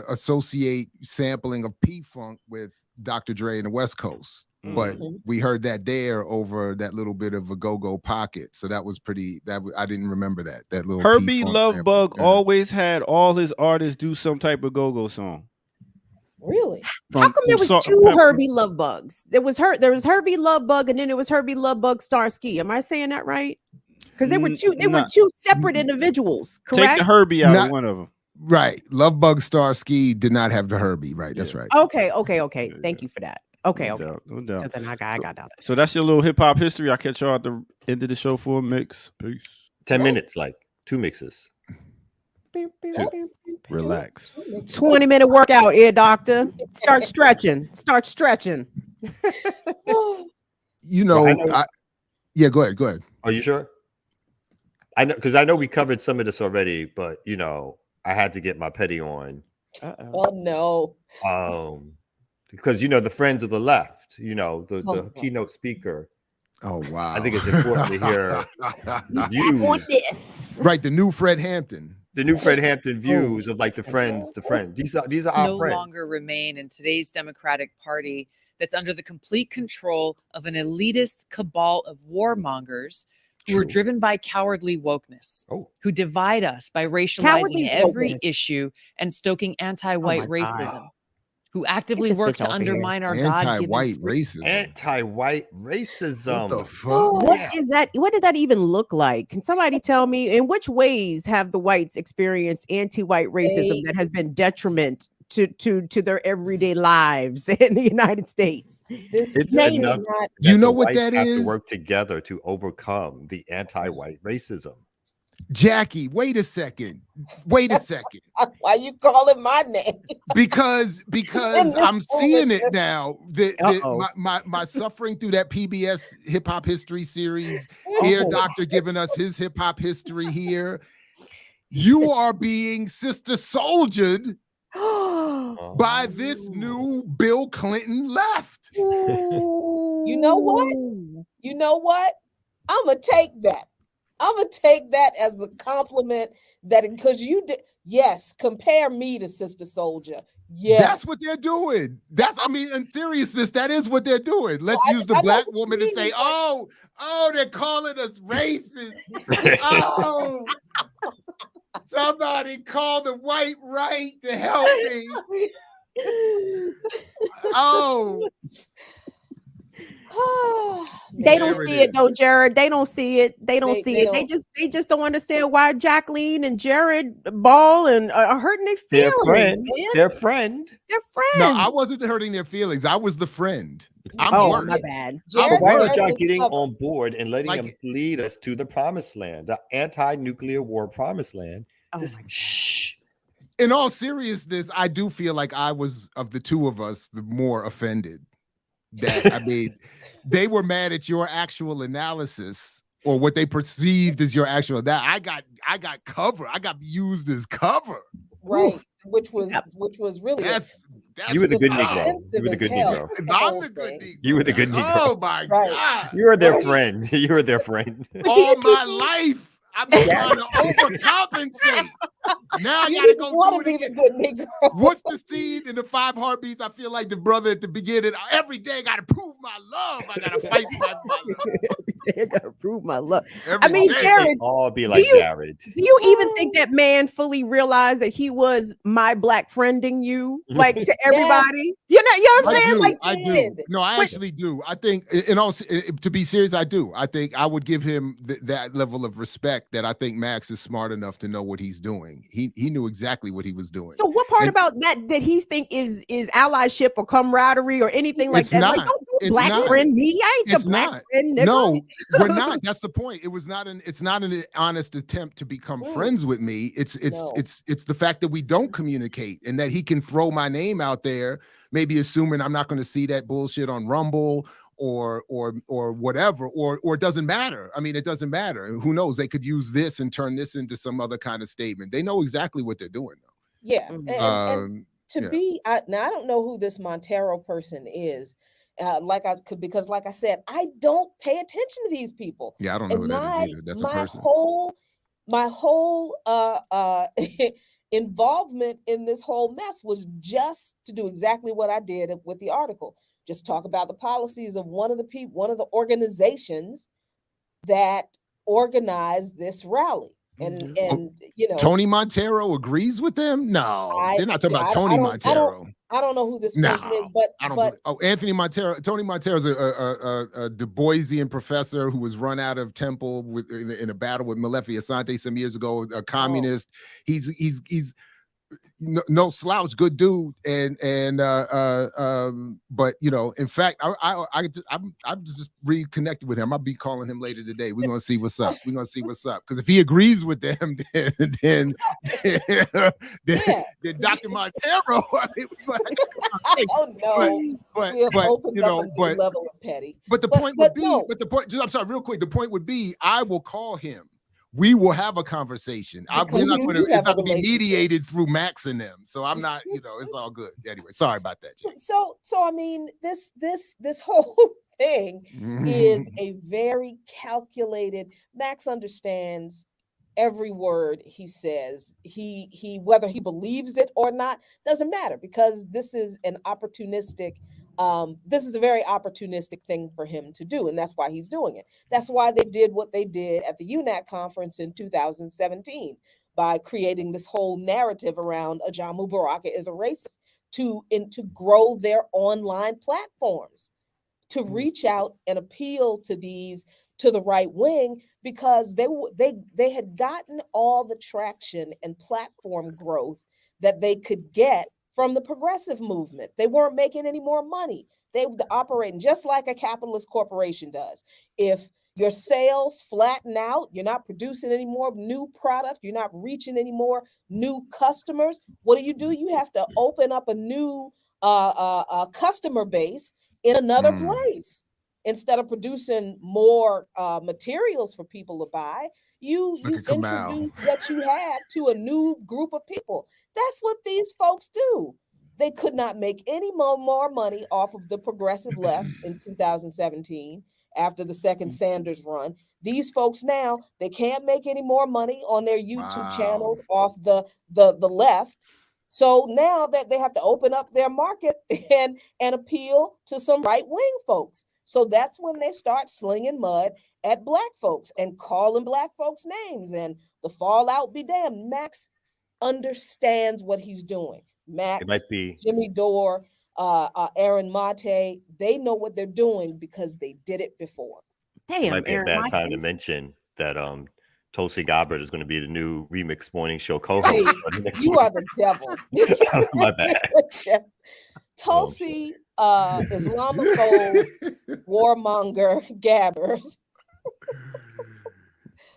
associate sampling of P-Funk with Dr. Dre and the West Coast, but we heard that there over that little bit of a go-go pocket. So that was pretty. I didn't remember that little Herbie P-Funk Lovebug sample. always had all his artists do some type of go-go song. Really? How come there was two Herbie Lovebugs? There was Herbie Lovebug, and then there was Herbie Lovebug Starsky. Am I saying that right? Because there were two. They were two separate individuals. Correct. Take the Herbie out of one of them. Right. Lovebug Starsky did not have the Herbie. Right. That's right. Okay. Thank you for that. Okay. No doubt. So then I got that. So that's your little hip hop history. I'll catch y'all at the end of the show for a mix. Peace. 10 minutes, like 2 mixes. Relax. 20-minute workout, ear doctor. Start stretching. You know, yeah, go ahead. Are you sure? I know because I know we covered some of this already, but I had to get my petty on. Oh no. Because the friends of the left, the keynote speaker. Oh wow! I think it's important to hear the views. Right, the new Fred Hampton. The new Fred Hampton views of like the friends. These are our no friends. longer remain in today's Democratic Party that's under the complete control of an elitist cabal of warmongers who are driven by cowardly wokeness, who divide us by racializing every issue and stoking anti-white racism. Who actively work to undermine our anti-white racism. Anti-white racism. What the fuck? What is that? What does that even look like? Can somebody tell me in which ways have the whites experienced anti-white racism that has been detriment to their everyday lives in the United States? It's enough you know what whites that have is? to work together to overcome the anti-white racism. Jackie, wait a second. Why you calling my name? Because I'm seeing it now. My suffering through that PBS hip hop history series. Ear Doctor giving us his hip hop history here. You are being sister soldiered by this new Bill Clinton left. You know what? I'm gonna take that. I'm gonna take that as the compliment that because you did. Yes, compare me to Sister Soldier. Yes, that's what they're doing. In seriousness, that is what they're doing. Let's use the black woman to say, "Oh, they're calling us racist." Oh, somebody call the white right to help me. Oh. They don't see it though, Jared. They don't see it. They see it. They just don't understand why Jacqueline and Jared Ball and are hurting their feelings. Their friend. No, I wasn't hurting their feelings. I was the friend. My bad. Why aren't y'all getting on board and letting them lead us to the promised land, the anti-nuclear war promised land? Shh. In all seriousness, I do feel like I was, of the two of us, the more offended. They were mad at your actual analysis or what they perceived as your actual. That I got cover. I got used as cover. Right, which was really you were the good Negro. You were the good Negro. I'm the good Negro. You were the good Negro. Oh my God! You were their friend. You were their friend. All my life, I've been trying to overcompensate. Now I gotta go do it again. What's the scene in the 5 Heartbeats? I feel like the brother at the beginning. Every day I gotta prove my love. I gotta fight my love. Every day I gotta prove my love. Every day. Jared, all be like Jared. Do you even think that man fully realized that he was my black friending you, like to everybody? You know what I'm saying? I do. No, I actually do. I think, to be serious, I do. I think I would give him that level of respect that I think Max is smart enough to know what he's doing. He knew exactly what he was doing. So what part about that he think is allyship or camaraderie or anything like that? Not. Like, don't black friend me. I ain't your black friend, nigga. No, we're not. That's the point. It's not an honest attempt to become friends with me. It's the fact that we don't communicate and that he can throw my name out there, maybe assuming I'm not going to see that bullshit on Rumble or whatever, or it doesn't matter. I mean, it doesn't matter. Who knows? They could use this and turn this into some other kind of statement. They know exactly what they're doing, though. Yeah. And I don't know who this Montero person is. Because like I said, I don't pay attention to these people. Yeah, I don't know who that is either. That's a person. My whole involvement in this whole mess was just to do exactly what I did with the article. Just talk about the policies of one of the organizations that organized this rally. And Tony Montero agrees with them? No, they're not talking about Tony Montero. I don't know who this person is, but Anthony Montero. Tony Montero is a Du Boisian professor who was run out of Temple in a battle with Malefi Asante some years ago. A communist. He's no slouch, good dude, but in fact, I'm just reconnected with him. I'll be calling him later today. We're gonna see what's up. Because if he agrees with them, then Dr. Montero. But the point would be, I'm sorry, real quick. The point would be, I will call him. we will have a conversation. We're not going to. It's not going to be mediated through Max and them. So I'm not. It's all good. Anyway, sorry about that, Jay. So I mean, this whole thing is a very calculated. Max understands every word he says. He whether he believes it or not doesn't matter, because this is an opportunistic. This is a very opportunistic thing for him to do, and that's why he's doing it. That's why they did what they did at the UNAC conference in 2017 by creating this whole narrative around Ajamu Baraka is a racist to grow their online platforms, to reach out and appeal to the right wing, because they had gotten all the traction and platform growth that they could get from the progressive movement. They weren't making any more money. They were operating just like a capitalist corporation does. If your sales flatten out, you're not producing any more new product, you're not reaching any more new customers, what do? You have to open up a new customer base in another place. Instead of producing more materials for people to buy, you introduce what you have to a new group of people. That's what these folks do. They could not make any more money off of the progressive left in 2017 after the second Sanders run. These folks now, they can't make any more money on their YouTube channels off the left. So now that they have to open up their market and appeal to some right-wing folks. So that's when they start slinging mud at black folks and calling black folks names, and the fallout be damned. Max understands what he's doing. Max, Jimmy Dore, Aaron Mate, they know what they're doing because they did it before. Damn, might be a bad time to mention that Tulsi Gabbard is going to be the new Remix Morning Show co-host. Hey, you are the devil. My bad. Tulsi, Islamophobe, warmonger, Gabbard.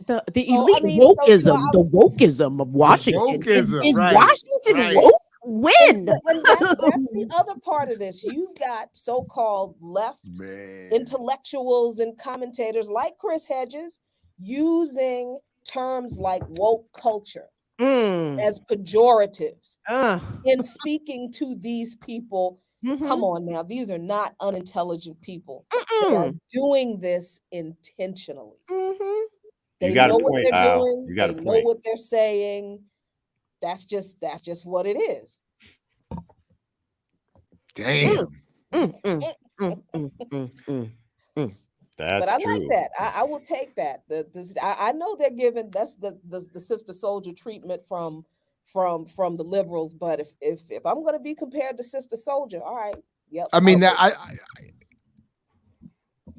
The elite wokeism, the wokeism of Washington. Is right, Washington woke? When? And that's the other part of this. You've got so-called left intellectuals and commentators like Chris Hedges using terms like woke culture as pejoratives in speaking to these people. Come on now, these are not unintelligent people. They are doing this intentionally. They know what they're doing. They know what they're saying. That's just what it is. Damn. But I like that. I will take that. I know they're giving that's the sister soldier treatment from the liberals. But if I'm going to be compared to sister soldier, all right. Yep. I mean that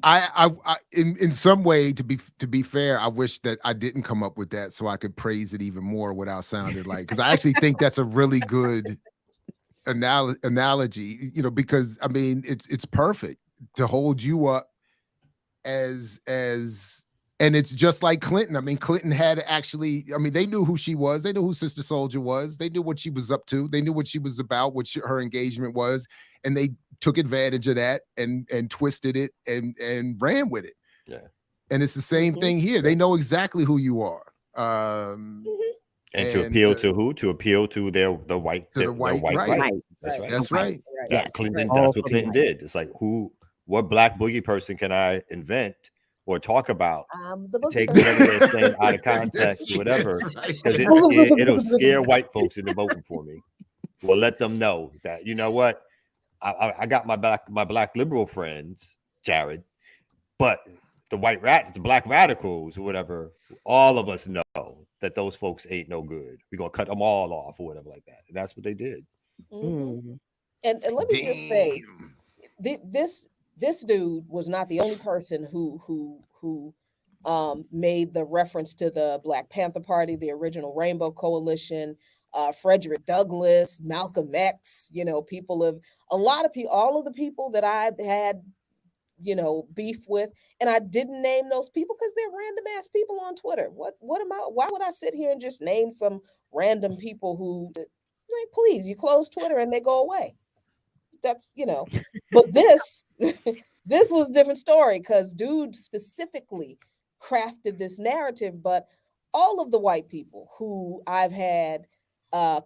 I in some way, to be fair, I wish that I didn't come up with that so I could praise it even more without sounding like, because I actually think that's a really good analogy, because I mean it's perfect to hold you up as and it's just like Clinton. I mean, Clinton had actually, I mean, they knew who she was. They knew who Sister Soldier was. They knew what she was up to. They knew what she was about, what her engagement was. And they took advantage of that and twisted it and ran with it. Yeah. And it's the same thing here. They know exactly who you are. And to appeal to who? To appeal to the white right. That's right. Clinton, that's what Clinton did. It's like, what black boogie person can I invent or talk about? Take whatever they're saying out of context or whatever. Because it'll scare white folks into voting for me. Well, let them know that, you know what? I got my black liberal friends, Jared, but the black radicals or whatever, all of us know that those folks ain't no good. We're gonna cut them all off or whatever like that. And that's what they did. And let me just say, this dude was not the only person who made the reference to the Black Panther Party, the original Rainbow Coalition. Frederick Douglass, Malcolm X, all of the people that I had, beef with, and I didn't name those people because they're random ass people on Twitter. Why would I sit here and just name some random people who, like, please, you close Twitter and they go away. That's, but this was a different story because dude specifically crafted this narrative, but all of the white people who I've had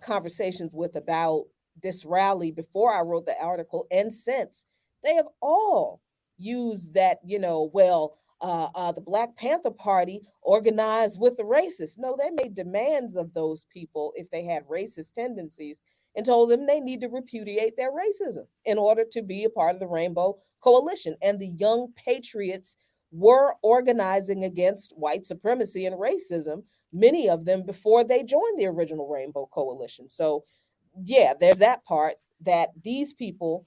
conversations with about this rally before I wrote the article and since, they have all used that, the Black Panther Party organized with the racists. No, they made demands of those people if they had racist tendencies and told them they need to repudiate their racism in order to be a part of the Rainbow Coalition. And the Young Patriots were organizing against white supremacy and racism, many of them before they joined the original Rainbow Coalition. So, yeah, there's that part that these people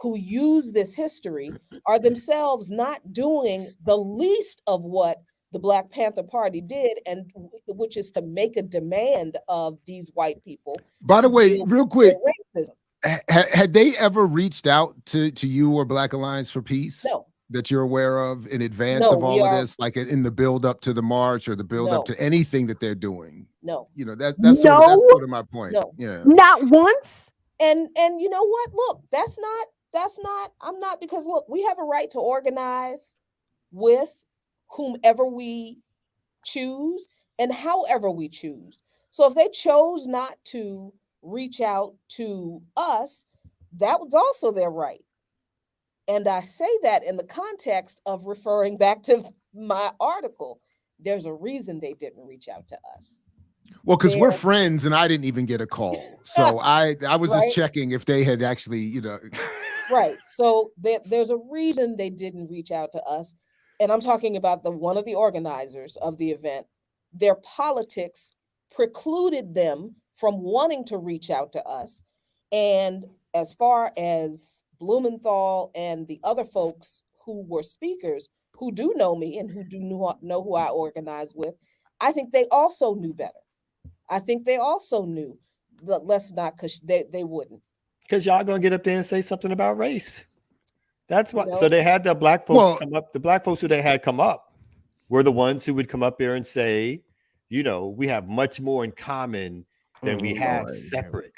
who use this history are themselves not doing the least of what the Black Panther Party did, and which is to make a demand of these white people. By the way, real quick, racism. Had they ever reached out to you or Black Alliance for Peace? No. That you're aware of in advance No, of all of this, like in the build up to the march or the build up to anything that they're doing? No. That's sort of my point. No. Yeah. Not once. And you know what? Look, that's not, I'm not, because look, we have a right to organize with whomever we choose and however we choose. So if they chose not to reach out to us, that was also their right. And I say that in the context of referring back to my article. There's a reason they didn't reach out to us. Well, because we're friends and I didn't even get a call. So I was just checking if they had actually, Right. So there's a reason they didn't reach out to us. And I'm talking about one of the organizers of the event. Their politics precluded them from wanting to reach out to us. And as far as Blumenthal and the other folks who were speakers who do know me and who do know who I organize with, I think they also knew better. I think they also knew, but let's not, because they wouldn't. Because y'all gonna get up there and say something about race. That's why. So they had the Black folks come up. The Black folks who they had come up were the ones who would come up there and say, we have much more in common than we have separate.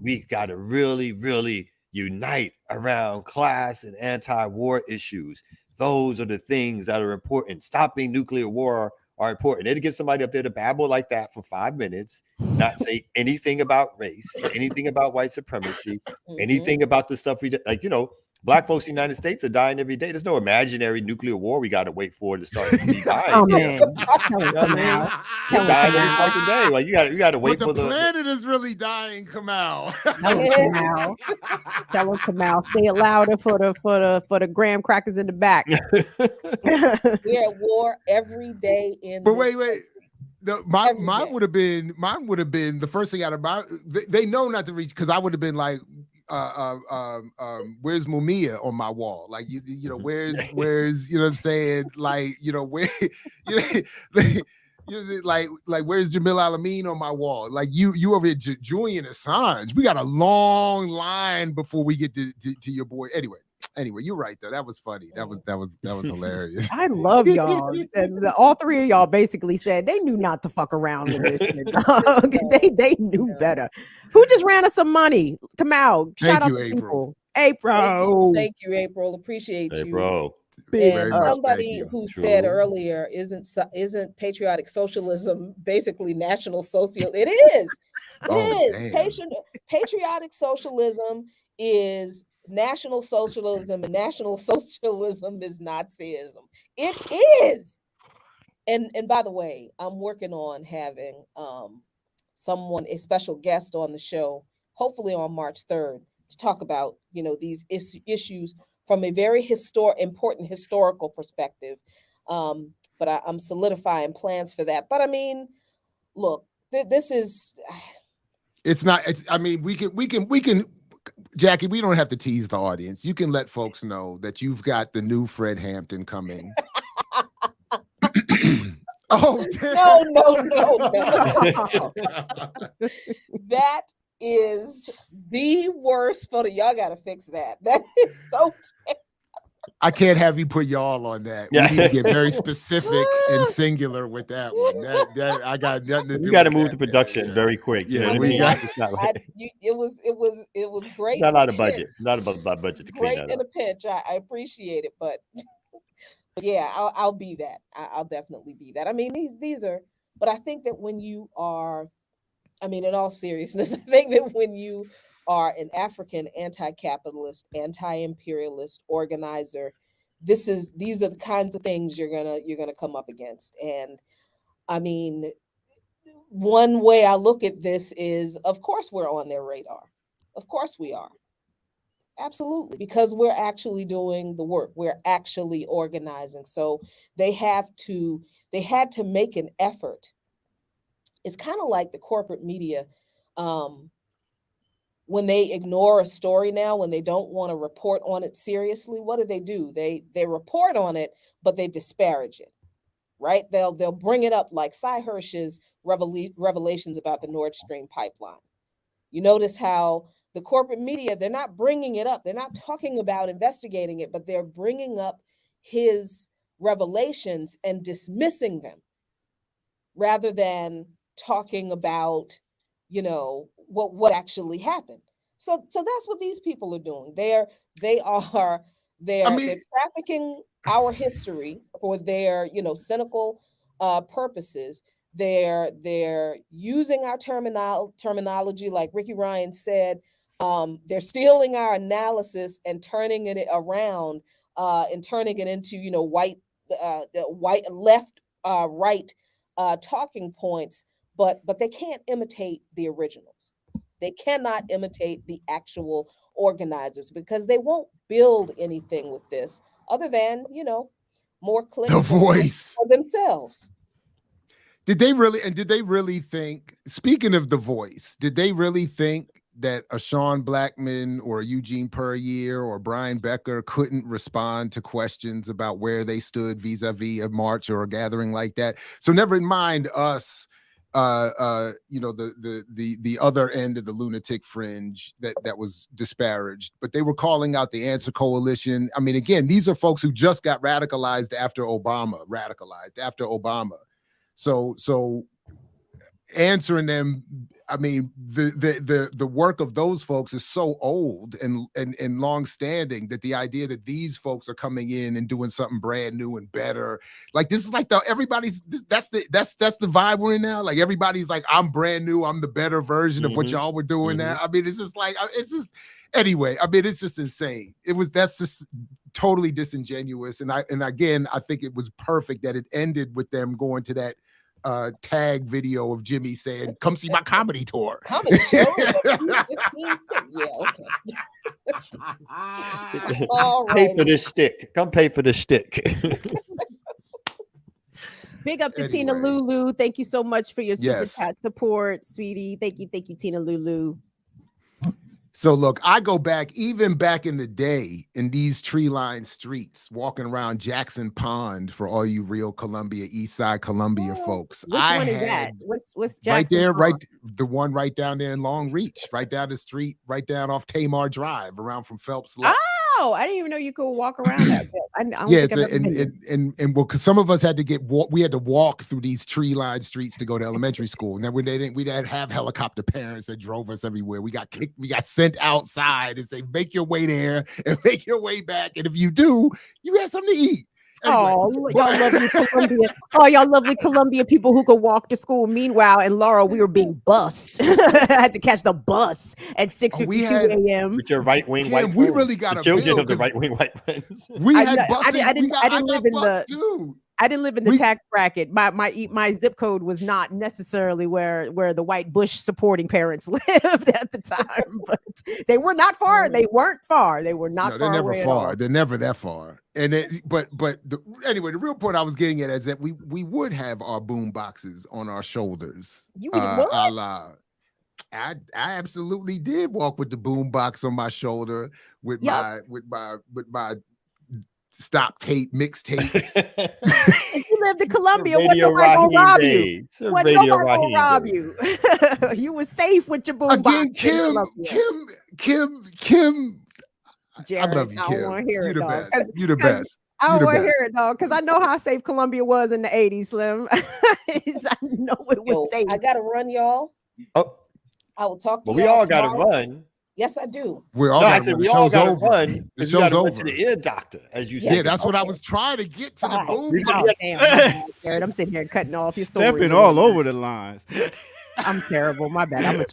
We got to really, really unite around class and anti-war issues. Those are the things that are important. Stopping nuclear war are important. They'd get somebody up there to babble like that for 5 minutes, not say anything about race, anything about white supremacy, anything about the stuff we did. Like, Black folks in the United States are dying every day. There's no imaginary nuclear war we got to wait for to start dying. Oh man, They're dying every fucking day. Like you got to wait but for the planet is really dying, Kamal. Tell him, Kamal, say it louder for the graham crackers in the back. We're at war every day in. But wait. Mine would have been the first thing out of my. They know not to reach, because I would have been like, where's Mumia on my wall? Like where's you know what I'm saying? Like where like where's Jamil Alameen on my wall? Like you over here, Julian Assange. We got a long line before we get to your boy. Anyway, you're right though. That was funny. That was hilarious. I love y'all. And all three of y'all basically said they knew not to fuck around with this shit. They knew better. Who just ran us some money? Come out. Shout out to April. April. Thank you, April. Appreciate you. April. And somebody who said earlier, isn't patriotic socialism basically national social? It is. It is. Patriotic socialism is national socialism, and national socialism is Nazism. It is. And by the way, I'm working on having a special guest on the show, hopefully on March 3rd, to talk about these issues from a very important historical perspective. But I'm solidifying plans for that. But I mean, look, this is. It's not. I mean, we can. Jackie, we don't have to tease the audience. You can let folks know that you've got the new Fred Hampton coming. Oh, no. That is the worst photo. Y'all got to fix that. That is so terrible. I can't have you put y'all on that. We need to get very specific and singular with that one. That I got nothing to do. You got to move the production very quick. Yeah, it was great. Not out of budget. Not about budget. Great in a pinch. I appreciate it, but yeah, I'll be that. I'll definitely be that. I mean, these are But I think that when you are, I mean, in all seriousness, I think that when you are an African anti-capitalist, anti-imperialist organizer, these are the kinds of things you're gonna come up against. And I mean, one way I look at this is, of course, we're on their radar. Of course, we are. Absolutely, because we're actually doing the work. We're actually organizing. So they have to, they had to make an effort. It's kind of like the corporate media. Um, when they ignore a story now, when they don't want to report on it seriously, what do? They report on it, but they disparage it, right? They'll bring it up like Cy Hirsch's revelations about the Nord Stream pipeline. You notice how the corporate media, they're not bringing it up. They're not talking about investigating it, but they're bringing up his revelations and dismissing them rather than talking about, what actually happened. So that's what these people are doing. They are they're trafficking our history for their, cynical purposes. They're using our terminology, like Ricky Ryan said. They're stealing our analysis and turning it around, and turning it into, white left, right, talking points. But they can't imitate the originals. They cannot imitate the actual organizers because they won't build anything with this other than, more clicks. The Voice for themselves. Did they really think, speaking of The Voice, did they really think that a Sean Blackman or a Eugene Puryear or Brian Becker couldn't respond to questions about where they stood vis-a-vis a march or a gathering like that? So never mind us, the other end of the lunatic fringe that was disparaged, but they were calling out the Answer Coalition. I mean, again, these are folks who just got radicalized after Obama. So answering them, I mean, the work of those folks is so old and long standing that the idea that these folks are coming in and doing something brand new and better, like this is like that's the vibe we're in now. Like everybody's like, I'm brand new, I'm the better version of what y'all were doing now. I mean, it's just like, anyway, I mean, it's just insane. That's just totally disingenuous. And again, I think it was perfect that it ended with them going to that tag video of Jimmy saying, "Come see my comedy tour." Comedy show? Yeah, okay. Pay for this stick. Come pay for this stick. Big up to Tina Lulu. Thank you so much for your super Yes. chat support, sweetie. Thank you, Tina Lulu. So look, I go back, even back in the day, in these tree-lined streets, walking around Jackson Pond for all you real Columbia, East Side Columbia folks. Which one is that? What's Jackson right there, Pond? the one right down there in Long Reach, right down the street, right down off Tamar Drive, around from Phelps Lake. Oh, I didn't even know you could walk around that. I don't Yeah, think I've ever been there. and well, because some of us had to we had to walk through these tree-lined streets to go to elementary school. Now we didn't have helicopter parents that drove us everywhere. We got sent outside and say, make your way there and make your way back. And if you do, you have something to eat. Anyway, y'all lovely Columbia. Oh, y'all lovely Columbia people who could walk to school. Meanwhile, in Laurel, we were being bussed. I had to catch the bus at 6:52 a.m. With your right wing white we friends. really got the a children bill of the right wing white friends. We had buses. I didn't live in the too. I didn't live in the tax bracket. My zip code was not necessarily where the white Bush supporting parents lived at the time, but they were not far. They weren't far. They were not far. They're never away far. at all. They're never that far. And anyway, the real point I was getting at is that we would have our boom boxes on our shoulders. You would what? I absolutely did walk with the boom box on my shoulder with my stop tape mixtapes. If you lived in Columbia, what nobody gonna rob you? What nobody gonna rob you? You was safe with your boom box. Again, Kim. Jared, I love you, I Kim. don't want to hear You're it, the dog. best. You're the best. I don't You're the want to best. hear it, dog, because I know how safe Columbia was in the 80s, Slim. I know it was safe. I gotta run, y'all. Oh, I will talk to but you. we all got to run. Yes, I do. We all No, I gotta said run. we The all show's got to over. run The because we got show's to run over. to the ear doctor, as you Yeah, said. that's what I was trying to get to the boob. Oh, damn, my bad, I'm sitting here cutting off your story. Stepping all over the lines. I'm terrible. My bad.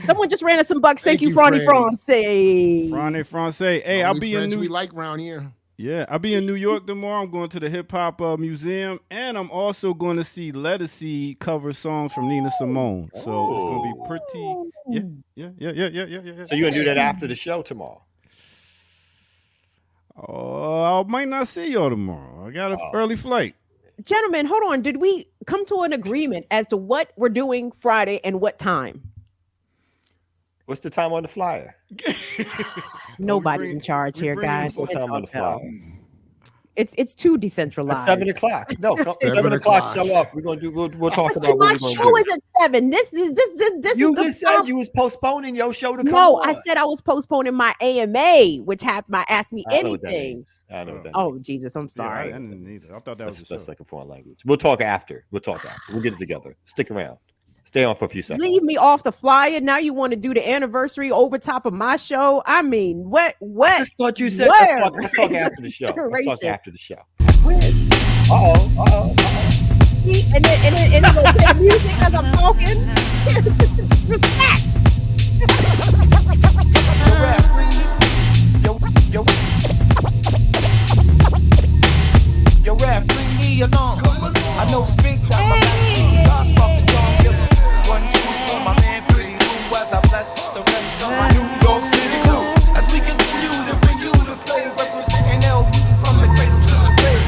Someone just ran us some bucks. Thank you, Franny. Franny Francais. Hey, I'll be in we like round here. Yeah, I'll be in New York tomorrow. I'm going to the Hip Hop Museum, and I'm also going to see Lettucey cover songs from Nina Simone. So it's going to be pretty. Yeah. So you're gonna do that after the show tomorrow? Oh, I might not see y'all tomorrow. I got an early flight. Gentlemen, hold on. Did we come to an agreement as to what we're doing Friday and what time? What's the time on the flyer? Nobody's in charge here, guys. What time on the flyer? It's too decentralized. At 7 o'clock. No, 7 o'clock. Show up. We're gonna do. We'll talk about my what we're gonna show do. is at 7. This You is just said you was postponing your show to come No, on. I said I was postponing my AMA, which happened by Ask Me I know what that Anything. means. I know what that Oh, Jesus, I'm sorry. I didn't either. I thought that was that's like a foreign language. We'll talk after. We'll get it together. Stick around. Stay on for a few seconds. Leave me off the flyer. Now you want to do the anniversary over top of my show? I mean, what? I just thought you said let's talk after the show. Let's talk after the show. Uh-oh. And then go play the music as I'm talking. It's respect. Yo, rap, bring me along. I know speak got my back. Toss off the dome. Give it 1, 2 for my man, pretty cool. As I bless the rest of my New York City crew. As we continue to bring you the flavor, representing LB from the cradle to the grave.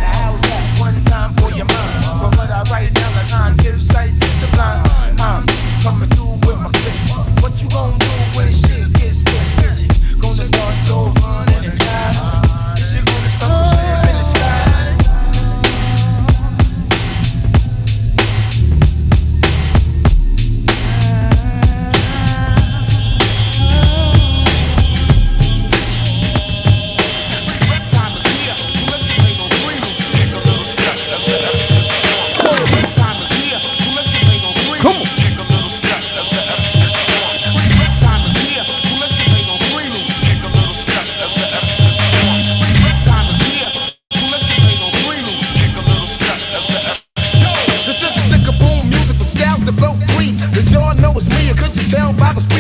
Now how's that one time for your mind? But what I write down the line, give sight to the blind. I'm coming through with my clip. What you gonna do when shit gets thick? Is you gonna start to run in the sky? Is you gonna start to slip in the sky?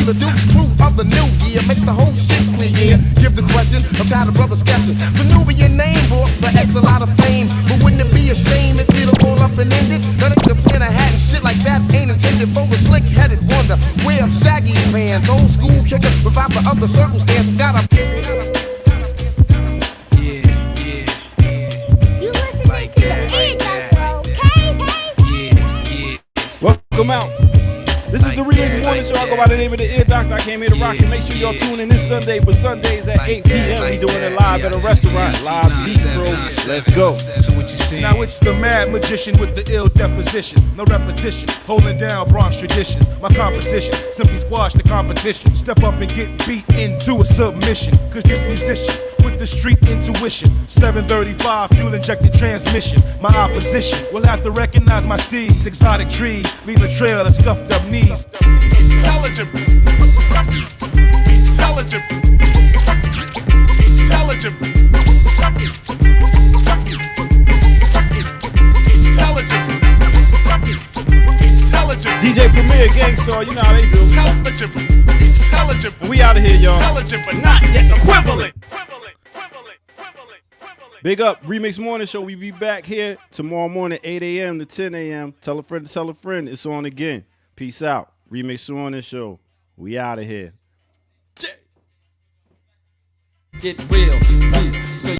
The Duke's crew of the new year makes the whole shit clear. Yeah. Give the question, I'm tired of brothers guessing. The Nubian name brought the X a lot of fame, but wouldn't it be a shame if it'll all up and ended? That ain't the plan of hat and shit like that ain't intended for the slick-headed wonder. Wear shaggy pants, old school kicker without the other circumstance. Got a Welcome out. This is the Remix Morning Show. I go by the name of the Ear Doctor. I came here to rock and make sure y'all tune in this Sunday for Sundays at 8 p.m. We doing it live at a restaurant. Live bistro. Let's go. Now it's the mad magician with the ill deposition. No repetition, holding down Bronx traditions. My composition, simply squash the competition. Step up and get beat into a submission. Cause this musician with the street intuition. 735 fuel injected transmission. My opposition will have to recognize my steeds. Exotic trees leave a trail of scuffed up knees. Intelligent. Intelligent. Intelligent. DJ Premier Gangstar, you know how they do. And we out of here, y'all. But not yet equivalent. Big up, Remix Morning Show. We be back here tomorrow morning, 8 a.m. to 10 a.m. Tell a friend to tell a friend. It's on again. Peace out. Remix Morning Show. We out of here. Get real deep. So